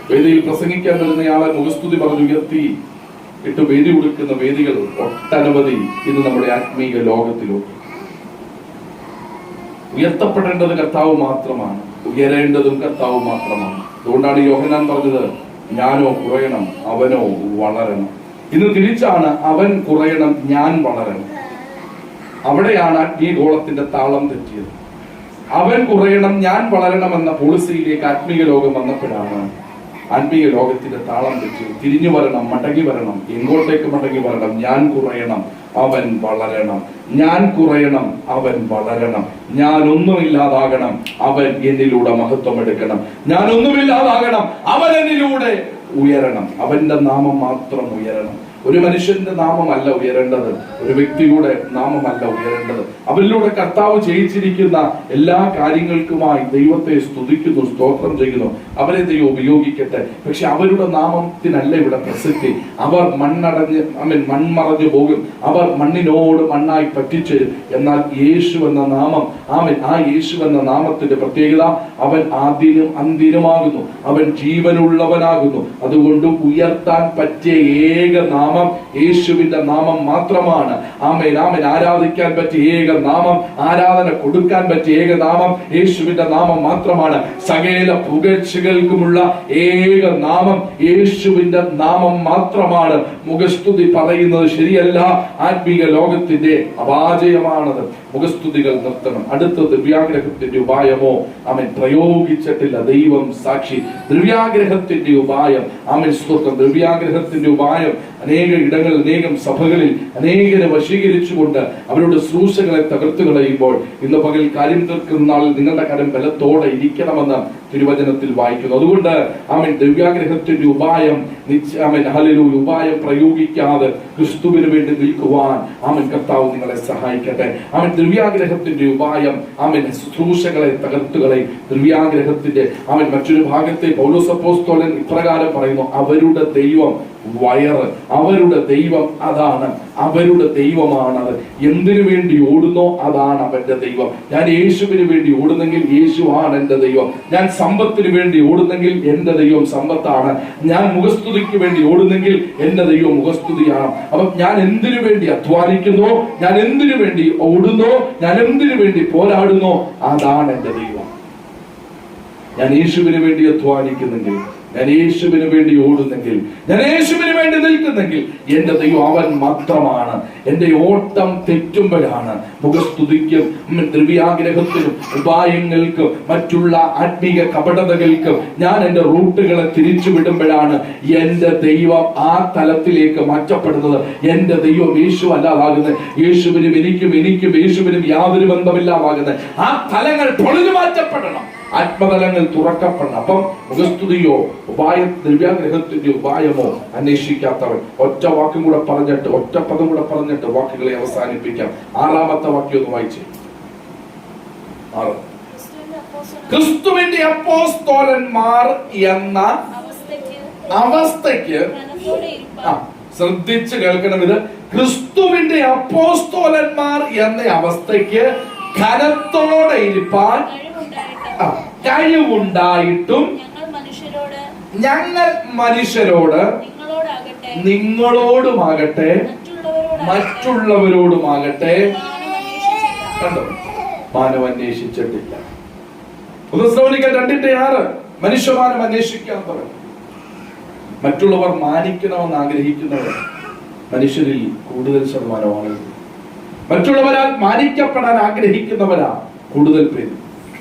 വേദിയിൽ പ്രസംഗിക്കാൻ വരുന്നയാളെ മുഖസ്തുതി പറഞ്ഞുയർത്തി ഇട്ട് വേദി കൊടുക്കുന്ന വേദികൾ ഒട്ടനവധി ഇന്ന് നമ്മുടെ ആത്മീയ ലോകത്തിലുണ്ട്. ഉയർത്തപ്പെടേണ്ടത് കർത്താവ് മാത്രമാണ്, ഉയരേണ്ടതും കർത്താവ് മാത്രമാണ്. അതുകൊണ്ടാണ് യോഹന്നാൻ പറഞ്ഞത്, ഞാനോ കുറയണം അവനോ വളരണം. ഇന്ന് തിരിച്ചാണ്, അവൻ കുറയണം ഞാൻ വളരണം. അവിടെയാണ് ആത്മീയഗോളത്തിന്റെ താളം തെറ്റിയത്. അവൻ കുറയണം ഞാൻ വളരണം എന്ന പോളിസിയിലേക്ക് ആത്മീയ ലോകം വന്നപ്പോഴാണ് ആത്മീയ ലോകത്തിന്റെ താളം തെറ്റിയത്. തിരിഞ്ഞു വരണം, മടങ്ങി വരണം. എങ്ങോട്ടേക്ക് മടങ്ങി വരണം? ഞാൻ കുറയണം അവൻ വളരണം. ഞാൻ കുറയണം അവൻ വളരണം. ഞാൻ ഒന്നുമില്ലാതാകണം അവൻ എന്നിലൂടെ മഹത്വം എടുക്കണം. ഞാൻ ഒന്നുമില്ലാതാകണം അവൻ എന്നിലൂടെ ഉയരണം. അവന്റെ നാമം മാത്രം ഉയരണം. ഒരു മനുഷ്യന്റെ നാമമല്ല ഉയരേണ്ടത്, ഒരു വ്യക്തിയുടെ നാമമല്ല ഉയരേണ്ടത്. അവരിലൂടെ കർത്താവ് ചെയ്യിച്ചിരിക്കുന്ന എല്ലാ കാര്യങ്ങൾക്കുമായി ദൈവത്തെ സ്തുതിക്കുന്നു, സ്തോത്രം ചെയ്യുന്നു. അവരെ ദൈവം ഉപയോഗിക്കട്ടെ. പക്ഷെ അവരുടെ നാമത്തിനല്ല ഇവിടെ പ്രസക്തി. അവർ മൺമറഞ്ഞു പോകും. അവർ മണ്ണിനോട് മണ്ണായി പറ്റിച്ചേരും. എന്നാൽ യേശു എന്ന നാമം, ആ യേശു എന്ന നാമത്തിന്റെ പ്രത്യേകത, അവൻ ആദ്യനും അന്ത്യനുമാകുന്നു. അവൻ ജീവനുള്ളവനാകുന്നു. അതുകൊണ്ട് ഉയർത്താൻ പറ്റിയ ഏക നാമം നാമം യേശുവിന്റെ നാമം മാത്രമാണ്. ആമേൻ ആമേൻ. ആരാധിക്കാൻ പറ്റിയ ഏക നാമം, ആരാധന കൊടുക്കാൻ പറ്റിയ ഏക നാമം യേശുവിന്റെ നാമം മാത്രമാണ്. സകല പുകഴ്ചകൾക്കുമുള്ള ഏക നാമം യേശുവിന്റെ നാമം മാത്രമാണ്. മുഖസ്തുതി പറയുന്നത് ശരിയല്ല, ആത്മീക ലോകത്തിന്റെ അപാജയമാണത്. മുഖസ്തുതികൾ നിർത്തണം. അടുത്ത ദ്രവ്യാഗ്രഹത്തിന്റെ ഉപായമോ അവൻ പ്രയോഗിച്ചിട്ടില്ല. ദൈവം സാക്ഷി. ദ്രവ്യാഗ്രഹത്തിന്റെ ഉപായം, അവൻ സ്തോത്രം. ദ്രവ്യാഗ്രഹത്തിന്റെ ഉപായം അനേക ഇടങ്ങളിൽ, അനേകം സഭകളിൽ അനേകരെ വശീകരിച്ചുകൊണ്ട് അവരുടെ ശുശ്രൂഷകളെ തകർത്തു കളയുമ്പോൾ ഇന്ന് പകൽ കാര്യം തീർക്കുന്ന നാളിൽ നിങ്ങളുടെ കരം ബലത്തോടെ ഇരിക്കണമെന്ന് തിരുവചനത്തിൽ വായിക്കുന്നു. അതുകൊണ്ട് അവൻ ദ്രവ്യാഗ്രഹത്തിന്റെ ഉപായം ഹല്ലേലൂയ ഉപായം പ്രയോഗിക്കാതെ ക്രിസ്തുവിന് വേണ്ടി നിൽക്കുവാൻ അവൻ കർത്താവ് നിങ്ങളെ സഹായിക്കട്ടെ. അവൻ ദ്രവ്യാഗ്രഹത്തിന്റെ ഉപായം അവൻ ശുശ്രൂഷകളെ തകർത്തുകളെ. ദ്രവ്യാഗ്രഹത്തിന്റെ അവൻ മറ്റൊരു ഭാഗത്തെ പൗലോസ് അപ്പോസ്തലൻ ഇപ്രകാരം പറയുന്നു, അവരുടെ ദൈവം വയറ്, അവരുടെ ദൈവം അതാണ്, അവരുടെ ദൈവമാണത്. എന്തിനു വേണ്ടി ഓടുന്നോ അതാണ് അവന്റെ ദൈവം. ഞാൻ യേശുവിന് വേണ്ടി ഓടുന്നെങ്കിൽ യേശുവാണ് എന്റെ ദൈവം. ഞാൻ സമ്പത്തിന് വേണ്ടി ഓടുന്നെങ്കിൽ എന്റെ ദൈവം സമ്പത്താണ്. ഞാൻ മുഖസ്തുതിക്ക് വേണ്ടി ഓടുന്നെങ്കിൽ എന്റെ ദൈവം മുഖസ്തുതിയാണ്. അപ്പം ഞാൻ എന്തിനു വേണ്ടി അധ്വാനിക്കുന്നോ, ഞാൻ എന്തിനു വേണ്ടി ഓടുന്നോ, ഞാൻ എന്തിനു വേണ്ടി പോരാടുന്നോ അതാണ് എന്റെ ദൈവം. ഞാൻ യേശുവിന് വേണ്ടി അധ്വാനിക്കുന്നെങ്കിൽ, ഞാൻ യേശുവിന് വേണ്ടി ഓടുന്നെങ്കിൽ, ഞാൻ യേശുവിന് വേണ്ടി നിൽക്കുന്നെങ്കിൽ എന്റെ ദൈവം അവൻ മാത്രമാണ്. എന്റെ ഓട്ടം തെറ്റുമ്പോഴാണ് മുഖസ്തുതിക്കും ദ്രവ്യാഗ്രഹത്തിനും ഉപായങ്ങൾക്കും മറ്റുള്ള ആത്മീക കപടതകൾക്കും ഞാൻ എന്റെ റൂട്ടുകളെ തിരിച്ചു വിടുമ്പോഴാണ് എന്റെ ദൈവം ആ തലത്തിലേക്ക് മാറ്റപ്പെടുന്നത്. എന്റെ ദൈവം യേശു അല്ലാതാകുന്നത്. യേശുവിനും എനിക്കും യേശുവിനും യാതൊരു ബന്ധമില്ലാതാകുന്നത്. ആ തലങ്ങൾ പൊളിഞ്ഞു മാറ്റപ്പെടണം, ആത്മതലങ്ങൾ തുറക്കപ്പെടണം. അപ്പം മുഖസ്തുതിയോ ദ്രവ്യാഗ്രഹത്തിന്റെ ഉപായമോ അന്വേഷിക്കാത്തവൻ. ഒറ്റ വാക്കും കൂടെ പറഞ്ഞിട്ട്, ഒറ്റ പദം കൂടെ പറഞ്ഞിട്ട് വാക്കുകളെ അവസാനിപ്പിക്കാം. 6ാമത്തെ വാക്യം ഒന്ന് വായിച്ചേ. 6. ക്രിസ്തുവിന്റെ അപ്പോസ്തലന്മാർ എന്ന അവസ്ഥയ്ക്ക്, ശ്രദ്ധിച്ച് കേൾക്കണം ഇത്, ക്രിസ്തുവിന്റെ അപ്പോസ്തലന്മാർ എന്ന അവസ്ഥയ്ക്ക് ഘനത്തോടെ ഇരിപ്പാൻ കഴിവുണ്ടായിട്ടും ഞങ്ങൾ മനുഷ്യരോട് നിങ്ങളോടുമാകട്ടെ മറ്റുള്ളവരോടുമാകട്ടെ കണ്ടോ മാനം അന്വേഷിച്ചിട്ടില്ല. 2:6 മനുഷ്യമാനം അന്വേഷിക്കാത്തവർ. മറ്റുള്ളവർ മാനിക്കണമെന്ന് ആഗ്രഹിക്കുന്നവർ മനുഷ്യരിൽ കൂടുതൽ ശതമാനമാണ്. മറ്റുള്ളവരാൽ മാനിക്കപ്പെടാൻ ആഗ്രഹിക്കുന്നവരാ കൂടുതൽ പേര്.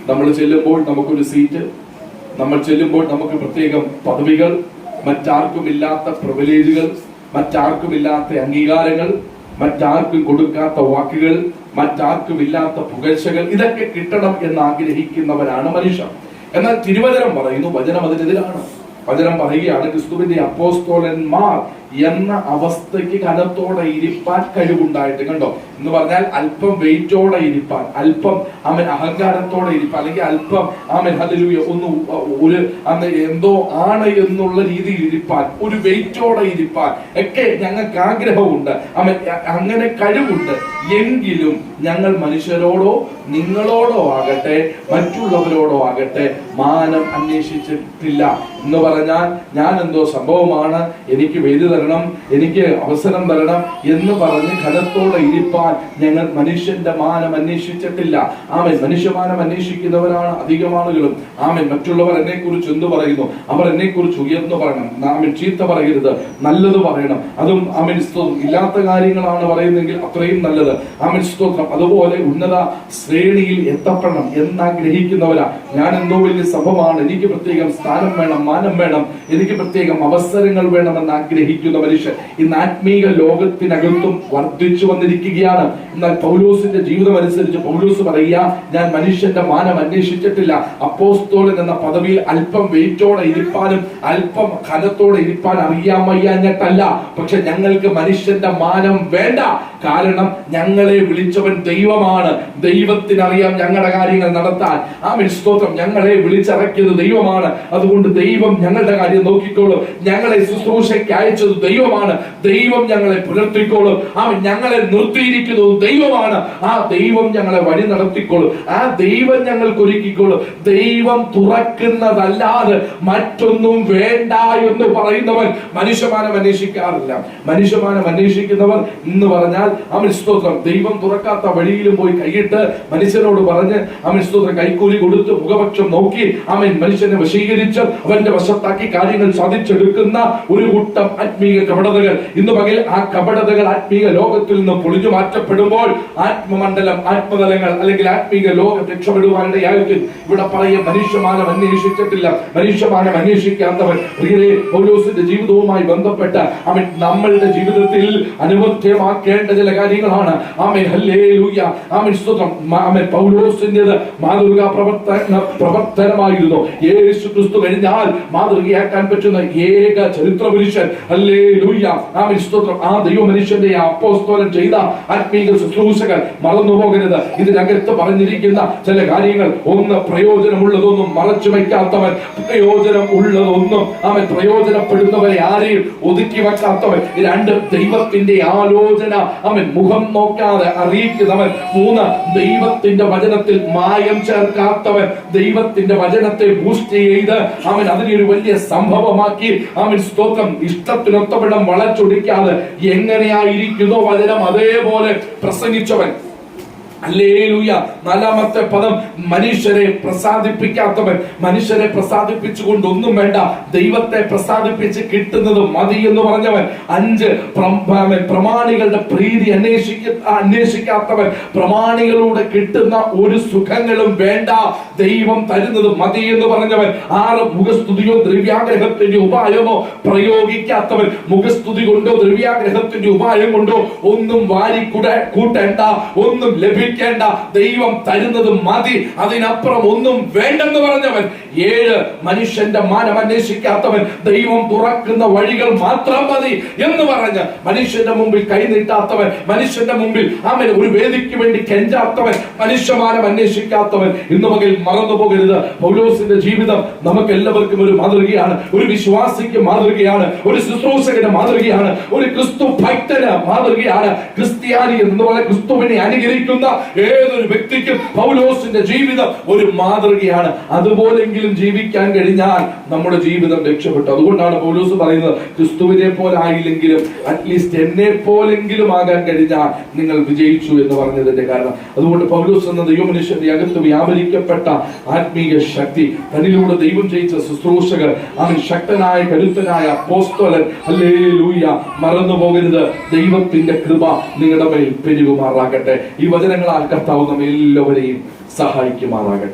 നമ്മൾ ചെല്ലുമ്പോൾ നമുക്കൊരു സീറ്റ്, നമ്മൾ ചെല്ലുമ്പോൾ നമുക്ക് പ്രത്യേകം പദവികൾ, മറ്റാർക്കുമില്ലാത്ത പ്രിവിലേജുകൾ, മറ്റാർക്കുമില്ലാത്ത അംഗീകാരങ്ങൾ, മറ്റാർക്കും കൊടുക്കാത്ത വാക്കുകൾ, മറ്റാർക്കുമില്ലാത്ത പുകഴ്ചകൾ, ഇതൊക്കെ കിട്ടണം എന്ന് ആഗ്രഹിക്കുന്നവരാണ് മനുഷ്യർ. എന്നാൽ തിരുവചനം പറയുന്നു, വചനം അതിനെതിരാണ്. വചനം പറയുകയാണ്, ക്രിസ്തുവിന്റെ അപ്പോസ്തലന്മാർ എന്ന അവസ്ഥയ്ക്ക് ഘനത്തോടെ ഇരിപ്പാൻ കഴിവുണ്ടായിട്ട്. കണ്ടോ എന്ന് പറഞ്ഞാൽ അല്പം വെയിറ്റോടെ ഇരിപ്പാൻ, അല്പം അവൻ അഹങ്കാരത്തോടെ ഇരിപ്പാൻ, അല്ലെങ്കിൽ അല്പം അവൻ ഹല്ലേലൂയ ഒരു എന്തോ ആണ് എന്നുള്ള രീതിയിൽ ഇരിപ്പാൻ, ഒരു വെയിറ്റോടെ ഇരിപ്പാൻ ഒക്കെ ഞങ്ങൾക്ക് ആഗ്രഹമുണ്ട്. അവൻ അങ്ങനെ കഴിവുണ്ട്. എങ്കിലും ഞങ്ങൾ മനുഷ്യരോടോ നിങ്ങളോടോ ആകട്ടെ മറ്റുള്ളവരോടോ ആകട്ടെ മാനം അന്വേഷിച്ചിട്ടില്ല. എന്ന് പറഞ്ഞാൽ ഞാൻ എന്തോ സംഭവമാണ്, എനിക്ക് വേദി തരണം, എനിക്ക് അവസരം തരണം എന്ന് പറഞ്ഞ് ഘനത്തോടെ ഇരിപ്പാൻ ഞങ്ങൾ മനുഷ്യന്റെ മാനം അന്വേഷിച്ചിട്ടില്ല. ആമേൻ. മനുഷ്യമാനം അന്വേഷിക്കുന്നവരാണ് അധികം ആളുകളും. ആമേൻ. മറ്റുള്ളവർ എന്നെ കുറിച്ച് എന്ത് പറയുന്നു, അവർ എന്നെ കുറിച്ച് ഉയർന്നു പറയണം. ആമേൻ. ചീത്ത പറയരുത്, നല്ലത് പറയണം. അതും ആമേൻ സ്തോത്രം. ഇല്ലാത്ത കാര്യങ്ങളാണ് പറയുന്നെങ്കിൽ അത്രയും നല്ലത്. ആമേൻ സ്തോത്രം. അതുപോലെ ഉന്നത ശ്രേണിയിൽ എത്തപ്പെടണം എന്നാഗ്രഹിക്കുന്നവരാ. ഞാൻ എന്തോ വലിയ സംഭവമാണ്, എനിക്ക് പ്രത്യേകം സ്ഥാനം വേണം, മാനം വേണം, എനിക്ക് പ്രത്യേകം അവസരങ്ങൾ വേണമെന്ന് ആഗ്രഹിക്കുന്ന മനുഷ്യർ ഇന്ന് ആത്മീക ലോകത്തിനകത്തും വർദ്ധിച്ചു വന്നിരിക്കുകയാണ്. എന്നാൽ പൗലോസിന്റെ ജീവിതം അനുസരിച്ച് പൗലോസ് പറയുക, ഞാൻ മനുഷ്യന്റെ മാനം അന്വേഷിച്ചിട്ടില്ല. അപ്പോസ്തലൻ എന്ന പദവിയിൽ അല്പം വെയിറ്റോടെ ഇരിപ്പാനും അല്പം ഘനത്തോടെ ഇരിപ്പാൻ അറിയാമയ്യാഞ്ഞിട്ടല്ല, പക്ഷെ ഞങ്ങൾക്ക് മനുഷ്യന്റെ മാനം വേണ്ട. കാരണം ഞങ്ങളെ വിളിച്ചവൻ ദൈവമാണ്. ദൈവത്തിനറിയാം ഞങ്ങളുടെ കാര്യങ്ങൾ നടത്താൻ. ആമേൻ സ്തോത്രം. ഞങ്ങളെ വിളിച്ചിറക്കിയത് ദൈവമാണ്. അതുകൊണ്ട് ദൈവം ഞങ്ങളുടെ കാര്യം നോക്കിക്കോളും. ഞങ്ങളെ ശുശ്രൂഷയ്ക്ക് അയച്ചത് ദൈവമാണ്. ദൈവം ഞങ്ങളെ പുലർത്തിക്കോളും. അവൻ ഞങ്ങളെ നിർത്തിയിരിക്കുന്നത് ദൈവമാണ്. ആ ദൈവം ഞങ്ങളെ വഴി നടത്തിക്കോളും. ആ ദൈവം ഞങ്ങൾക്ക് ഒരുക്കിക്കോളും. ദൈവം തുറക്കുന്നതല്ലാതെ മറ്റൊന്നും വേണ്ട എന്ന് പറയുന്നവൻ മനുഷ്യമാനം അന്വേഷിക്കാറില്ല. മനുഷ്യമാനം അന്വേഷിക്കുന്നവർ എന്ന് പറഞ്ഞാൽ അവൻ സ്തോത്രം ദൈവം തുറക്കാത്ത വഴിയിലും പോയി കൈയിട്ട് മനുഷ്യനോട് പറഞ്ഞ് അവൻ സ്തോത്രം കൈക്കൂലി കൊടുത്ത് മുഖപക്ഷം നോക്കി അവൻ മനുഷ്യനെ വശീകരിച്ച് അവന്റെ വശത്താക്കി കാര്യങ്ങൾ സാധിച്ചെടുക്കുന്ന ഒരു കൂട്ടം ആത്മീയ കപടതകൾ ഇന്ന് പകൽ ആ കപടതകൾ ആത്മീയ ലോകത്തിൽ നിന്ന് പൊളിഞ്ഞു മാറ്റപ്പെടുമ്പോൾ ആത്മമണ്ഡലം, ആത്മതലങ്ങൾ അല്ലെങ്കിൽ ആത്മീയ ലോകം രക്ഷപ്പെടുവാനുള്ള യാതൊരു ഇവിടെ പറയ മനുഷ്യമാനം അന്വേഷിച്ചിട്ടില്ല. മനുഷ്യമാനം അന്വേഷിക്കാത്തവൻ പൗലോസിന്റെ ജീവിതവുമായി ബന്ധപ്പെട്ട അവൻ നമ്മളുടെ ജീവിതത്തിൽ അനുവദ്ധ്യമാക്കേണ്ട ചില കാര്യങ്ങളാണ്. ആമേൻ, ഹല്ലേലൂയ, ആമേൻ, സ്തോത്രം. ആമേൻ, പൗലോസിന്റേത് മാതൃകാ പ്രവർത്തനമായിരുന്നു. യേശു ക്രിസ്തു കഴിഞ്ഞാൽ മാതൃകയാക്കാൻ പറ്റുന്ന ഏക ചരിത്ര പുരുഷൻ. ഹല്ലേലൂയ, ആമേൻ, സ്തോത്രം. ആ ദൈവ മനുഷ്യന്റെ അപ്പോസ്തലൻ ചെയ്ത ആത്മീയ ശുശ്രൂഷകൾ മറന്നു പോകരുത്. ഇതിനകത്ത് പറഞ്ഞിരിക്കുന്ന ചില കാര്യങ്ങൾ, ഒന്ന് പ്രയോജനമുള്ളതൊന്നും മറച്ചു വയ്ക്കാത്തവൻ, പ്രയോജനം ഉള്ളതൊന്നും അവൻ പ്രയോജനപ്പെടുന്നവരെ ആരെയും ഒതുക്കി വെക്കാത്തവൻ, രണ്ട് ദൈവത്തിന്റെ ആലോചന അവൻ മുഖം നോക്കാതെ അറിയിക്കുന്നവൻ, മൂന്ന് ദൈവത്തിന്റെ വചനത്തിൽ മായം ചേർക്കാത്തവൻ, ദൈവത്തിന്റെ വചനത്തെ ബൂസ്റ്റ് ചെയ്ത് അവൻ അതിനെ ഒരു വലിയ സംഭവമാക്കി അവൻ സ്തോത്രം ഇഷ്ടത്തിനൊത്തവണ്ണം വളച്ചൊടിക്കാതെ എങ്ങനെയായിരിക്കുന്നോ വചനം അതേപോലെ പ്രസംഗിച്ചവൻ. ഹല്ലേലൂയ. നാലാമത്തെ പദം മനുഷ്യരെ പ്രസാദിപ്പിക്കാത്തവൻ. മനുഷ്യരെ പ്രസാദിപ്പിച്ചുകൊണ്ട് ഒന്നും വേണ്ട, ദൈവത്തെ പ്രസാദിപ്പിച്ച് കിട്ടുന്നത് മതി എന്ന് പറഞ്ഞവൻ. 5 പ്രമാണികളുടെ പ്രീതി അന്വേഷിക്കാത്തവൻ. പ്രമാണികളൂടെ കിട്ടുന്ന ഒരു സുഖങ്ങളും വേണ്ട, ദൈവം തരുന്നത് മതി എന്ന് പറഞ്ഞവൻ. 6 മുഖസ്തുതിയോ ദ്രവ്യാഗ്രഹത്തിന്റെ ഉപായമോ പ്രയോഗിക്കാത്തവൻ. മുഖസ്തുതി കൊണ്ടോ ദ്രവ്യാഗ്രഹത്തിന്റെ ഉപായം കൊണ്ടോ ഒന്നും കൂട്ടേണ്ട, ഒന്നും ലഭിക്കേണ്ട, ദൈവം തരുന്നത് മതി, അതിനപ്പുറം ഒന്നും വേണ്ടെന്ന് പറഞ്ഞവൻ. 7 മനുഷ്യന്റെ മാനം അന്വേഷിക്കാത്തവൻ. ദൈവം തുറക്കുന്ന വഴികൾ മാത്രം മതി എന്ന് പറഞ്ഞ് മനുഷ്യന്റെ മുമ്പിൽ കൈനീട്ടാത്തവൻ, മനുഷ്യന്റെ മുമ്പിൽ അവൻ ഒരു വേദിക്ക് വേണ്ടി കെഞ്ചാത്തവൻ, മനുഷ്യമാനം അന്വേഷിക്കാത്തവൻ. ഇന്ന് മകൽ മറന്നു പോകരുത്, പൗലോസിന്റെ ജീവിതം നമുക്ക് എല്ലാവർക്കും ഒരു മാതൃകയാണ്. ഒരു വിശ്വാസിക്ക് മാതൃകയാണ്, ഒരു ശുശ്രൂഷകന്റെ മാതൃകയാണ്, ഒരു ക്രിസ്തു ഭക്തന് മാതൃകയാണ്. ക്രിസ്ത്യാനി എന്ന് പറഞ്ഞ ക്രിസ്തുവിനെ അനുകരിക്കുന്ന ഏതൊരു വ്യക്തിക്കും പൗലോസിന്റെ ജീവിതം ഒരു മാതൃകയാണ്. അതുപോലെങ്കിലും ജീവിക്കാൻ കഴിഞ്ഞാൽ നമ്മുടെ ജീവിതം രക്ഷപ്പെട്ടു. അതുകൊണ്ടാണ് പൗലോസ് പറയുന്നത്, ക്രിസ്തുവിനെ പോലെ ആയില്ലെങ്കിലും അറ്റ്ലീസ്റ്റ് എന്നെ പോലെങ്കിലും ആകാൻ കഴിഞ്ഞാൽ നിങ്ങൾ വിജയിച്ചു എന്ന് പറഞ്ഞതിന്റെ കാരണം. അതുകൊണ്ട് പൗലോസ് എന്ന ദൈവമനുഷ്യന്റെ അകത്ത് വ്യാപരിക്കപ്പെട്ട ആത്മീയ ശക്തി, തന്നിലൂടെ ദൈവം ജയിച്ച ശുശ്രൂഷകർ, അവൻ ശക്തനായ കരുത്തനായ അപ്പോസ്തലൻ. ഹല്ലേലൂയ. മറന്നു പോകരുത്, ദൈവത്തിന്റെ കൃപ നിങ്ങളുടെ മേൽ പെരുകുമാറാകട്ടെ. ഈ വചനങ്ങളാൽ കർത്താവ് നമ്മെ എല്ലാവരെയും സഹായിക്കുമാറാകട്ടെ.